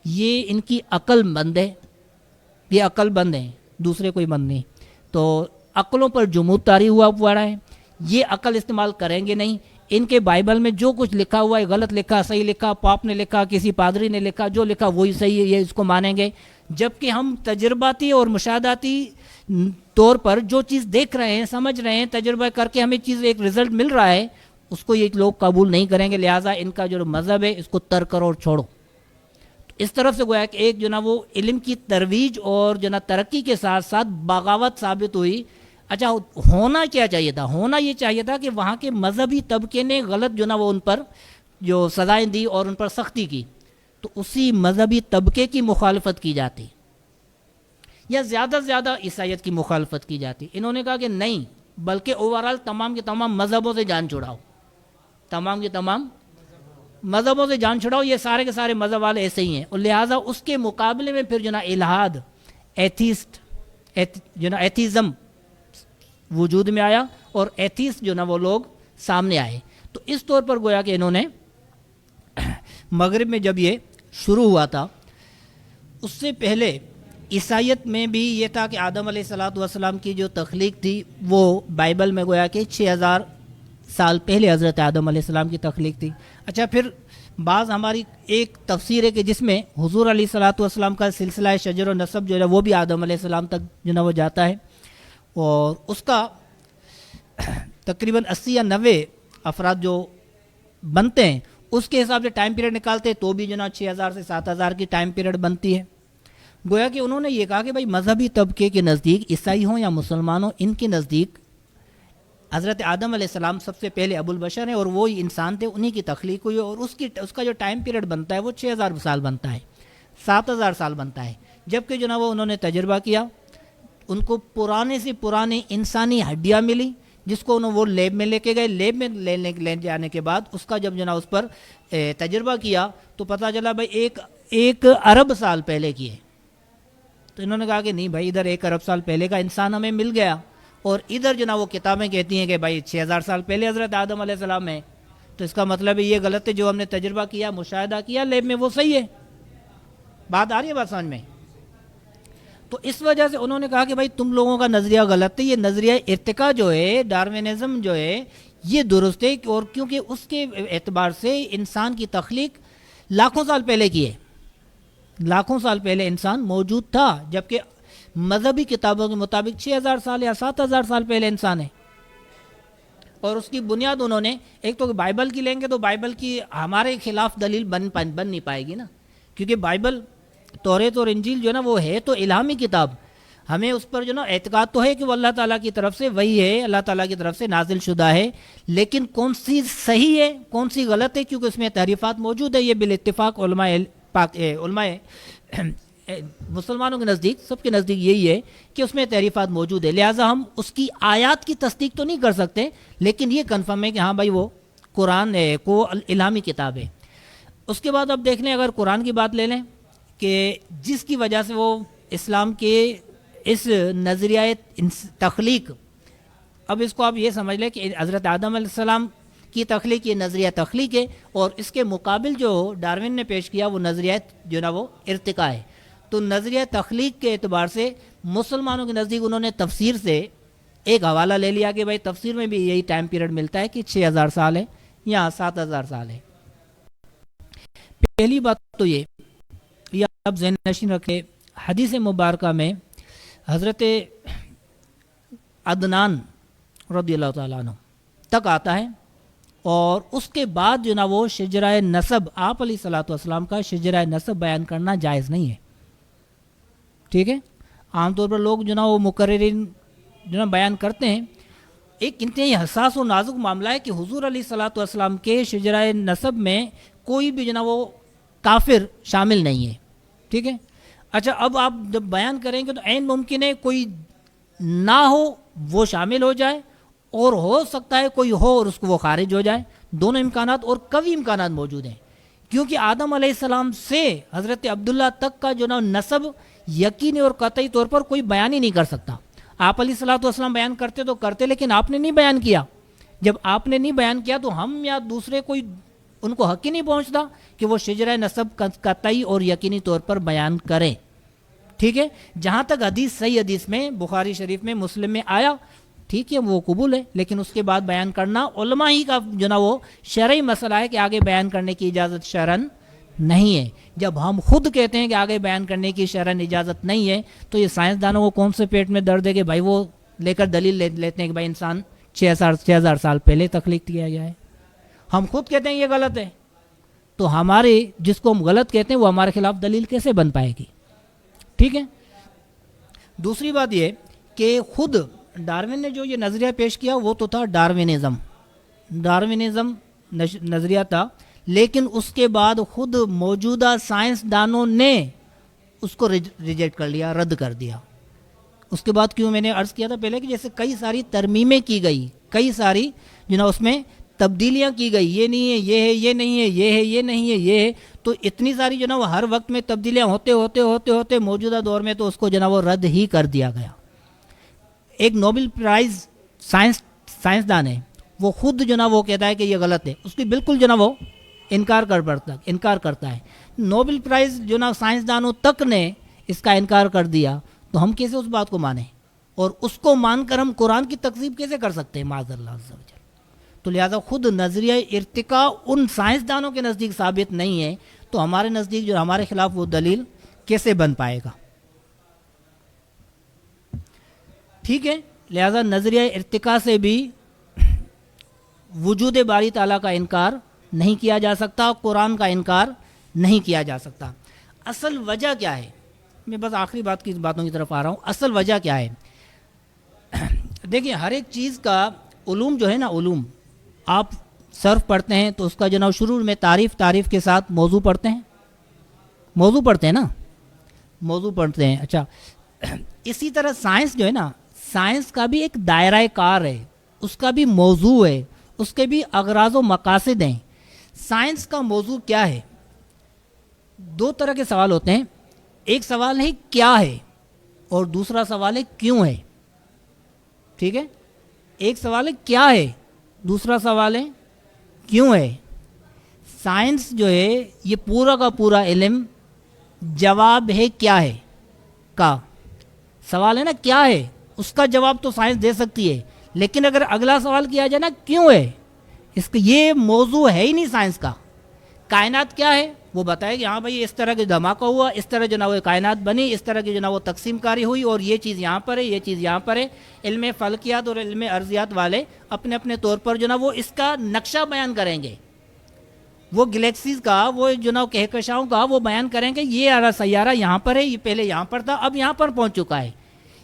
یہ ان کی عقل مند ہے, یہ عقل بند ہیں, دوسرے کوئی بند نہیں. تو عقلوں پر جمود طاری ہوا پڑا ہے, یہ عقل استعمال کریں گے نہیں. ان کے بائبل میں جو کچھ لکھا ہوا ہے غلط لکھا, صحیح لکھا, پاپ نے لکھا, کسی پادری نے لکھا, جو لکھا وہی صحیح ہے, یہ اس کو مانیں گے. جبکہ ہم تجرباتی اور مشاہداتی طور پر جو چیز دیکھ رہے ہیں, سمجھ رہے ہیں, تجربہ کر کے ہمیں چیز ایک رزلٹ مل رہا ہے اس کو یہ لوگ قبول نہیں کریں گے. لہٰذا ان کا جو مذہب ہے اس کو ترک کرو اور چھوڑو. اس طرف سے گویا کہ ایک وہ علم کی ترویج اور ترقی کے ساتھ ساتھ بغاوت ثابت ہوئی. اچھا ہونا کیا چاہیے تھا؟ ہونا یہ چاہیے تھا کہ وہاں کے مذہبی طبقے نے غلط وہ ان پر جو سزائیں دی اور ان پر سختی کی تو اسی مذہبی طبقے کی مخالفت کی جاتی یا زیادہ سے زیادہ عیسائیت کی مخالفت کی جاتی. انہوں نے کہا کہ نہیں, بلکہ اوورال تمام کے تمام مذہبوں سے جان چھڑاؤ, تمام کے تمام مذہبوں سے جان چھڑاؤ, یہ سارے کے سارے مذہب والے ایسے ہی ہیں. اور لہٰذا اس کے مقابلے میں پھر الہاد ایتھیزم وجود میں آیا اور ایتھیسٹ وہ لوگ سامنے آئے. تو اس طور پر گویا کہ انہوں نے مغرب میں جب یہ شروع ہوا تھا, اس سے پہلے عیسائیت میں بھی یہ تھا کہ آدم علیہ السلام کی جو تخلیق تھی وہ بائبل میں گویا کہ 6000 سال پہلے حضرت آدم علیہ السلام کی تخلیق تھی. اچھا پھر بعض ہماری ایک تفسیر ہے کہ جس میں حضور علیہ السلام کا سلسلہ شجر و نسب جو ہے وہ بھی آدم علیہ السلام تک وہ جاتا ہے, اور اس کا تقریباً 80 یا 90 افراد جو بنتے ہیں اس کے حساب سے ٹائم پیریڈ نکالتے ہیں تو بھی 6000 سے 7000 کی ٹائم پیریڈ بنتی ہے. گویا کہ انہوں نے یہ کہا کہ بھائی مذہبی طبقے کے نزدیک عیسائی ہوں یا مسلمان ہوں, ان کے نزدیک حضرت آدم علیہ السلام سب سے پہلے ابو البشر ہیں اور وہی انسان تھے, انہی کی تخلیق ہوئی اور اس کا جو ٹائم پیریڈ بنتا ہے وہ 6000 سال بنتا ہے, 7000 سال بنتا ہے. جبکہ وہ انہوں نے تجربہ کیا, ان کو پرانے سے پرانی انسانی ہڈیاں ملی جس کو وہ لیب میں لے کے گئے. لیب میں لے جانے کے بعد اس کا جب اس پر تجربہ کیا تو پتہ چلا بھائی 1 ارب سال پہلے کی ہے. تو انہوں نے کہا کہ نہیں بھائی, ادھر 1 ارب سال پہلے کا انسان ہمیں مل گیا اور ادھر وہ کتابیں کہتی ہیں کہ بھائی 6000 سال پہلے حضرت آدم علیہ السلام ہے. تو اس کا مطلب یہ غلط ہے, جو ہم نے تجربہ کیا, مشاہدہ کیا لیب میں, وہ صحیح ہے. بات آ رہی ہے بات سمجھ میں؟ تو اس وجہ سے انہوں نے کہا کہ بھائی تم لوگوں کا نظریہ غلط ہے, یہ نظریہ ارتقاء جو ہے, ڈاروینزم جو ہے, یہ درست ہے. اور کیونکہ اس کے اعتبار سے انسان کی تخلیق لاکھوں سال پہلے کی ہے, لاکھوں سال پہلے انسان موجود تھا, جبکہ مذہبی کتابوں کے مطابق 6000 سال یا 7000 سال پہلے انسان ہے. اور اس کی بنیاد انہوں نے ایک تو بائبل کی لیں گے تو بائبل کی ہمارے خلاف دلیل بن نہیں پائے گی نا, کیونکہ بائبل توریت اور انجیل جو وہ ہے تو الہامی کتاب, ہمیں اس پر اعتقاد تو ہے کہ وہ اللہ تعالیٰ کی طرف سے وہی ہے, اللہ تعالیٰ کی طرف سے نازل شدہ ہے, لیکن کون سی صحیح ہے کون سی غلط ہے کیونکہ اس میں تحریفات موجود ہے. یہ بالاتفاق علماء مسلمانوں کے نزدیک, سب کے نزدیک یہی ہے کہ اس میں تحریفات موجود ہے. لہٰذا ہم اس کی آیات کی تصدیق تو نہیں کر سکتے, لیکن یہ کنفرم ہے کہ ہاں بھائی وہ قرآن کو الہامی کتاب ہے. اس کے بعد اب دیکھ لیں, اگر قرآن کی بات لے لیں کہ جس کی وجہ سے وہ اسلام کے اس نظریہ تخلیق, اب اس کو آپ یہ سمجھ لیں کہ حضرت آدم علیہ السلام کی تخلیق یہ نظریہ تخلیق ہے, اور اس کے مقابل جو ڈاروین نے پیش کیا وہ نظریہ وہ ارتقاء ہے. تو نظریہ تخلیق کے اعتبار سے مسلمانوں کے نزدیک انہوں نے تفسیر سے ایک حوالہ لے لیا کہ بھائی تفسیر میں بھی یہی ٹائم پیریڈ ملتا ہے کہ 6000 سال ہے یا 7000 سال ہے. پہلی بات تو یہ آپ ذہن نشین رکھیں, حدیث مبارکہ میں حضرت عدنان رضی اللہ تعالیٰ عنہ تک آتا ہے، اور اس کے بعد جو نا وہ شجرہ نسب، آپ علیہ الصلوۃ والسلام کا شجرہ نسب بیان کرنا جائز نہیں ہے. ٹھیک ہے، عام طور پر لوگ جو نا وہ مقررین جو نا بیان کرتے ہیں. ایک انتہائی حساس و نازک معاملہ ہے کہ حضور علیہ الصلوۃ والسلام کے شجرہ نسب میں کوئی بھی جو نا وہ کافر شامل نہیں ہے. ٹھیک ہے، اچھا اب آپ جب بیان کریں گے تو عین ممکن ہے کوئی نہ ہو وہ شامل ہو جائے، اور ہو سکتا ہے کوئی ہو اور اس کو وہ خارج ہو جائے. دونوں امکانات اور قوی امکانات موجود ہیں، کیونکہ آدم علیہ السلام سے حضرت عبداللہ تک کا جو نا نسب یقینی اور قطعی طور پر کوئی بیان ہی نہیں کر سکتا. آپ علیہ الصلوۃ والسلام بیان کرتے تو کرتے، لیکن آپ نے نہیں بیان کیا. جب آپ نے نہیں بیان کیا تو ہم یا دوسرے کوئی ان کو حق ہی نہیں پہنچتا کہ وہ شجرہ نسب قطعی اور یقینی طور پر بیان کریں. ٹھیک ہے، جہاں تک حدیث صحیح حدیث میں بخاری شریف میں مسلم میں آیا، ٹھیک ہے وہ قبول ہے، لیکن اس کے بعد بیان کرنا علماء ہی کا جو نا وہ شرعی مسئلہ ہے کہ آگے بیان کرنے کی اجازت شرعن نہیں ہے. جب ہم خود کہتے ہیں کہ آگے بیان کرنے کی شرعن اجازت نہیں ہے تو یہ سائنسدانوں کو کون سے پیٹ میں درد ہے کہ بھائی وہ لے کر دلیل لیتے ہیں کہ بھائی انسان 6000 سال پہلے تخلیق کیا گیا ہے. ہم خود کہتے ہیں یہ غلط ہے، تو ہمارے جس کو ہم غلط کہتے ہیں وہ ہمارے خلاف دلیل کیسے بن پائے گی؟ ٹھیک ہے. دوسری بات یہ کہ خود ڈارون نے جو یہ نظریہ پیش کیا وہ تو تھا ڈارونزم نظریہ تھا، لیکن اس کے بعد خود موجودہ سائنسدانوں نے اس کو ریجیکٹ کر لیا، رد کر دیا. اس کے بعد کیوں میں نے عرض کیا تھا پہلے کہ جیسے کئی ساری ترمیمیں کی گئی، کئی ساری جو نا اس میں تبدیلیاں کی گئی، یہ نہیں ہے یہ ہے یہ نہیں ہے یہ ہے یہ نہیں ہے یہ ہے، تو اتنی ساری جو نا وہ ہر وقت میں تبدیلیاں ہوتے موجودہ دور میں تو اس کو جو نا وہ رد ہی کر دیا گیا. ایک نوبل پرائز سائنسدان ہے، وہ خود جو نا وہ کہتا ہے کہ یہ غلط ہے، اس کی بالکل جو نا وہ انکار کرتا ہے. نوبل پرائز جو نا سائنسدانوں تک نے اس کا انکار کر دیا، تو ہم کیسے اس بات کو مانیں؟ اور اس کو مان کر ہم قرآن کی تکذیب کیسے کر سکتے ہیں؟ معاذ اللہ عز و جل. تو لہٰذا خود نظریہ ارتقاء ان سائنسدانوں کے نزدیک ثابت نہیں ہے، تو ہمارے نزدیک جو ہمارے خلاف وہ دلیل کیسے بن پائے گا؟ ٹھیک ہے، لہٰذا نظریہ ارتقاء سے بھی وجود باری تعالیٰ کا انکار نہیں کیا جا سکتا، قرآن کا انکار نہیں کیا جا سکتا. اصل وجہ کیا ہے؟ میں بس آخری باتوں کی طرف آ رہا ہوں. اصل وجہ کیا ہے؟ دیکھیں، ہر ایک چیز کا علوم جو ہے نا، علوم آپ صرف پڑھتے ہیں تو اس کا جو نا شروع میں تعریف کے ساتھ موضوع پڑھتے ہیں نا، موضوع پڑھتے ہیں. اچھا، اسی طرح سائنس جو ہے نا، سائنس کا بھی ایک دائرہ کار ہے، اس کا بھی موضوع ہے، اس کے بھی اغراض و مقاصد ہیں. سائنس کا موضوع کیا ہے؟ دو طرح کے سوال ہوتے ہیں. ایک سوال ہے کیا ہے، اور دوسرا سوال ہے کیوں ہے. ٹھیک ہے، ایک سوال ہے کیا ہے، دوسرا سوال ہے کیوں ہے. سائنس جو ہے یہ پورا کا پورا علم جواب ہے کیا ہے کا. سوال ہے نا کیا ہے، اس کا جواب تو سائنس دے سکتی ہے، لیکن اگر اگلا سوال کیا جائے نا کیوں ہے، اس کا یہ موضوع ہے ہی نہیں سائنس کا. کائنات کیا ہے وہ بتائے کہ ہاں بھائی اس طرح کے دھماکہ ہوا، اس طرح جو نا وہ کائنات بنی، اس طرح کی جو نا وہ تقسیم کاری ہوئی، اور یہ چیز یہاں پر ہے، یہ چیز یہاں پر ہے. علم فلکیات اور علم ارضیات والے اپنے اپنے طور پر جو نا وہ اس کا نقشہ بیان کریں گے، وہ گلیکسیز کا، وہ جو نا کہکشاؤں کا وہ بیان کریں گے. یہ سیارہ یہاں پر ہے، یہ پہلے یہاں پر تھا، اب یہاں پر پہنچ چکا ہے.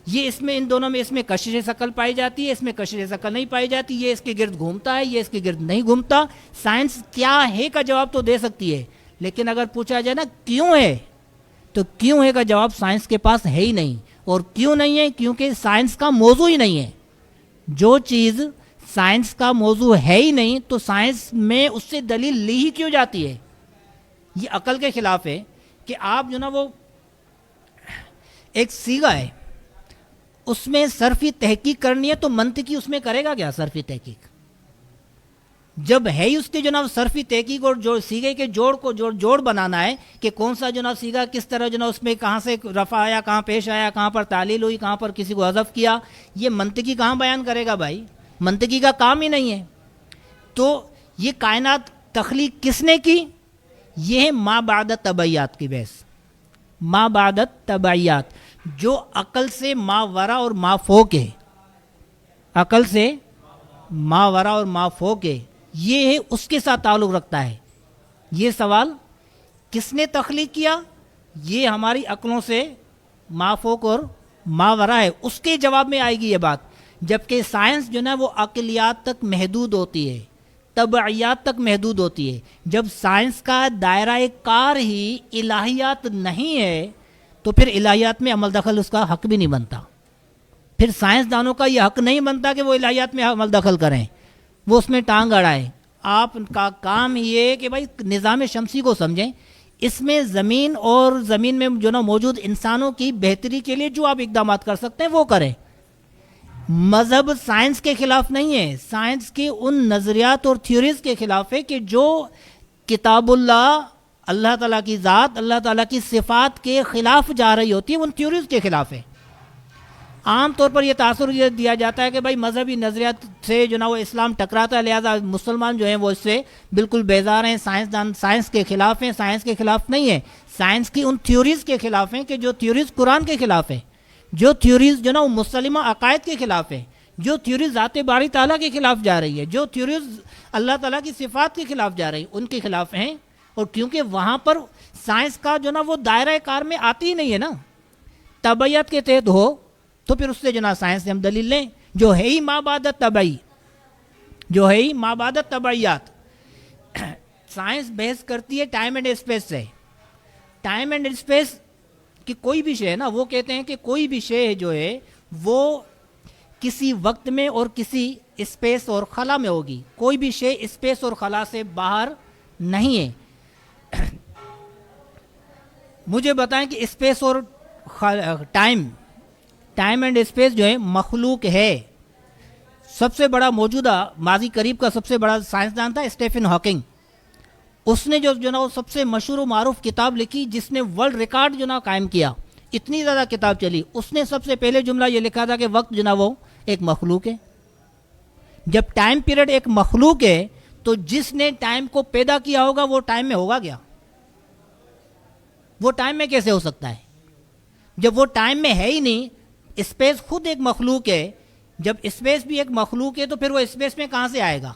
یہ اس میں ان دونوں میں اس میں کشش ثقل پائی جاتی ہے، اس میں کشش ثقل نہیں پائی جاتی، یہ اس کے گرد گھومتا ہے، یہ اس کے گرد نہیں گھومتا. سائنس کیا ہے کا جواب تو دے سکتی ہے، لیکن اگر پوچھا جائے نا کیوں ہے، تو کیوں ہے کا جواب سائنس کے پاس ہے ہی نہیں. اور کیوں نہیں ہے؟ کیونکہ سائنس کا موضوع ہی نہیں ہے. جو چیز سائنس کا موضوع ہے ہی نہیں تو سائنس میں اس سے دلیل لی ہی کیوں جاتی ہے؟ یہ عقل کے خلاف ہے کہ آپ جو نا وہ ایک سیگا ہے، اس میں صرفی تحقیق کرنی ہے تو منطقی اس میں کرے گا کیا صرفی تحقیق؟ جب ہے ہی اس کی جناب صرفی تحقیق اور جو سیگے کے جوڑ کو جوڑ بنانا ہے کہ کون سا جناب سیگا کس طرح جناب اس میں کہاں سے رفع آیا، کہاں پیش آیا، کہاں پر تعلیل ہوئی، کہاں پر کسی کو حذف کیا، یہ منطقی کہاں بیان کرے گا بھائی؟ منطقی کا کام ہی نہیں ہے. تو یہ کائنات تخلیق کس نے کی؟ یہ ہے ما بعد طبعیات کی بحث. ما بعدت تبعیات، جو عقل سے ماورا اور ما فوق ہے، عقل سے ماورا اور ما فوق ہے، یہ ہے اس کے ساتھ تعلق رکھتا ہے۔ یہ سوال کس نے تخلیق کیا؟ یہ ہماری عقلوں سے ما فوق اور ماورا ہے، اس کے جواب میں آئے گی یہ بات۔ جبکہ سائنس جو نا وہ عقلیات تک محدود ہوتی ہے، طبعیات تک محدود ہوتی ہے۔ جب سائنس کا دائرہ کار ہی الہیات نہیں ہے تو پھر الہیات میں عمل دخل اس کا حق بھی نہیں بنتا۔ پھر سائنسدانوں کا یہ حق نہیں بنتا کہ وہ الہیات میں عمل دخل کریں، وہ اس میں ٹانگ اڑائیں۔ آپ کا کام یہ ہے کہ بھائی نظام شمسی کو سمجھیں، اس میں زمین اور زمین میں جو نا موجود انسانوں کی بہتری کے لیے جو آپ اقدامات کر سکتے ہیں وہ کریں۔ مذہب سائنس کے خلاف نہیں ہے، سائنس کے ان نظریات اور تھیوریز کے خلاف ہے کہ جو کتاب اللہ، اللہ تعالیٰ کی ذات، اللہ تعالیٰ کی صفات کے خلاف جا رہی ہوتی ہے، ان تھیوریز کے خلاف ہے۔ عام طور پر یہ تاثر یہ دیا جاتا ہے کہ بھائی مذہبی نظریات سے جو نا وہ اسلام ٹکراتا ہے، لہذا مسلمان جو ہیں وہ اس سے بالکل بیزار ہیں، سائنسدان سائنس کے خلاف ہیں۔ سائنس کے خلاف نہیں ہے، سائنس کی ان تھیوریز کے خلاف ہیں کہ جو تھیوریز قرآن کے خلاف ہے، جو تھیوریز جو نا وہ مسلمہ عقائد کے خلاف ہے، جو تھیوریز ذات باری تعالیٰ کے خلاف جا رہی ہے، جو تھیوریز اللہ تعالیٰ کی صفات کے خلاف جا رہی ہے، ان کے خلاف ہیں۔ اور کیونکہ وہاں پر سائنس کا جو نا وہ دائرہ کار میں آتی ہی نہیں ہے نا، طبعیت کے تحت ہو تو پھر اس سے جو نا سائنس سے ہم دلیل لیں، جو ہے ہی مابعدت طبعی، جو ہے ہی مابعدت طبعیات۔ سائنس بحث کرتی ہے ٹائم اینڈ اسپیس سے۔ ٹائم اینڈ اسپیس کہ کوئی بھی شے ہے نا، وہ کہتے ہیں کہ کوئی بھی شے جو ہے وہ کسی وقت میں اور کسی اسپیس اور خلا میں ہوگی، کوئی بھی شے اسپیس اور خلا سے باہر نہیں ہے۔ مجھے بتائیں کہ اسپیس اور ٹائم اینڈ اسپیس جو ہے مخلوق ہے۔ سب سے بڑا موجودہ ماضی قریب کا سب سے بڑا سائنسدان تھا اسٹیفن ہاکنگ۔ اس نے جو نا وہ سب سے مشہور و معروف کتاب لکھی جس نے ورلڈ ریکارڈ جو نا قائم کیا، اتنی زیادہ کتاب چلی، اس نے سب سے پہلے جملہ یہ لکھا تھا کہ وقت جو نا وہ ایک مخلوق ہے۔ جب ٹائم پیریڈ ایک مخلوق ہے تو جس نے ٹائم کو پیدا کیا ہوگا وہ ٹائم میں ہوگا کیا؟ وہ ٹائم میں کیسے ہو سکتا ہے جب وہ ٹائم میں ہے ہی نہیں؟ اسپیس خود ایک مخلوق ہے، جب اسپیس بھی ایک مخلوق ہے تو پھر وہ اسپیس میں کہاں سے آئے گا؟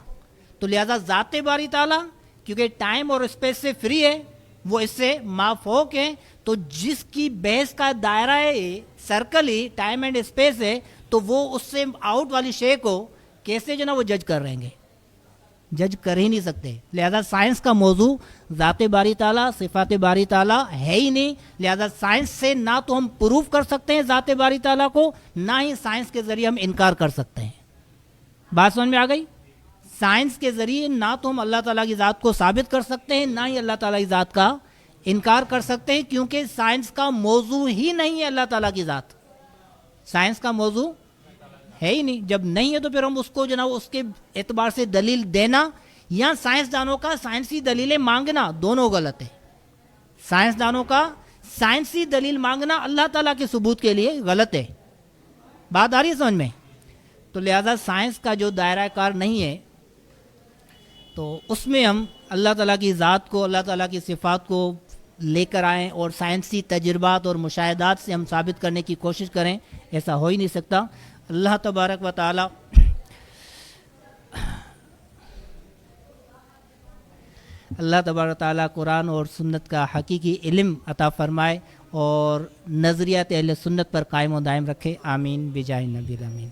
تو لہذا ذات باری تعالیٰ کیونکہ ٹائم اور اسپیس سے فری ہے، وہ اس سے مافوق ہے، تو جس کی بحث کا دائرہ ہے circle he time and space ہے، تو وہ اس سے آؤٹ والی شے کو کیسے جو نا وہ جج کر رہیں گے؟ جج کر ہی نہیں سکتے۔ لہذا سائنس کا موضوع ذات باری تعالیٰ، صفات باری تعالیٰ ہے ہی نہیں، لہذا سائنس سے نہ تو ہم پروف کر سکتے ہیں ذات باری تعالیٰ کو، نہ ہی سائنس کے ذریعے ہم انکار کر سکتے ہیں۔ بات سمجھ میں آ گئی؟ سائنس کے ذریعے نہ تو ہم اللہ تعالیٰ کی ذات کو ثابت کر سکتے ہیں، نہ ہی اللہ تعالیٰ کی ذات کا انکار کر سکتے ہیں، کیونکہ سائنس کا موضوع ہی نہیں ہے اللہ تعالیٰ کی ذات۔ سائنس کا موضوع ہے ہی نہیں، جب نہیں ہے تو پھر ہم اس کو جو نا اس کے اعتبار سے دلیل دینا یا سائنسدانوں کا سائنسی دلیلیں مانگنا دونوں غلط ہے۔ سائنسدانوں کا سائنسی دلیل مانگنا اللہ تعالیٰ کے ثبوت کے لیے غلط ہے۔ بات آ رہی ہے سمجھ میں؟ تو لہذا سائنس کا جو دائرہ کار نہیں ہے تو اس میں ہم اللہ تعالیٰ کی ذات کو، اللہ تعالیٰ کی صفات کو لے کر آئیں اور سائنسی تجربات اور مشاہدات سے ہم ثابت کرنے کی کوشش کریں، ایسا ہو ہی نہیں سکتا۔ اللہ تبارک و تعالیٰ قرآن اور سنت کا حقیقی علم عطا فرمائے اور نظریات اہل سنت پر قائم و دائم رکھے، آمین بجاہ نبی الامین۔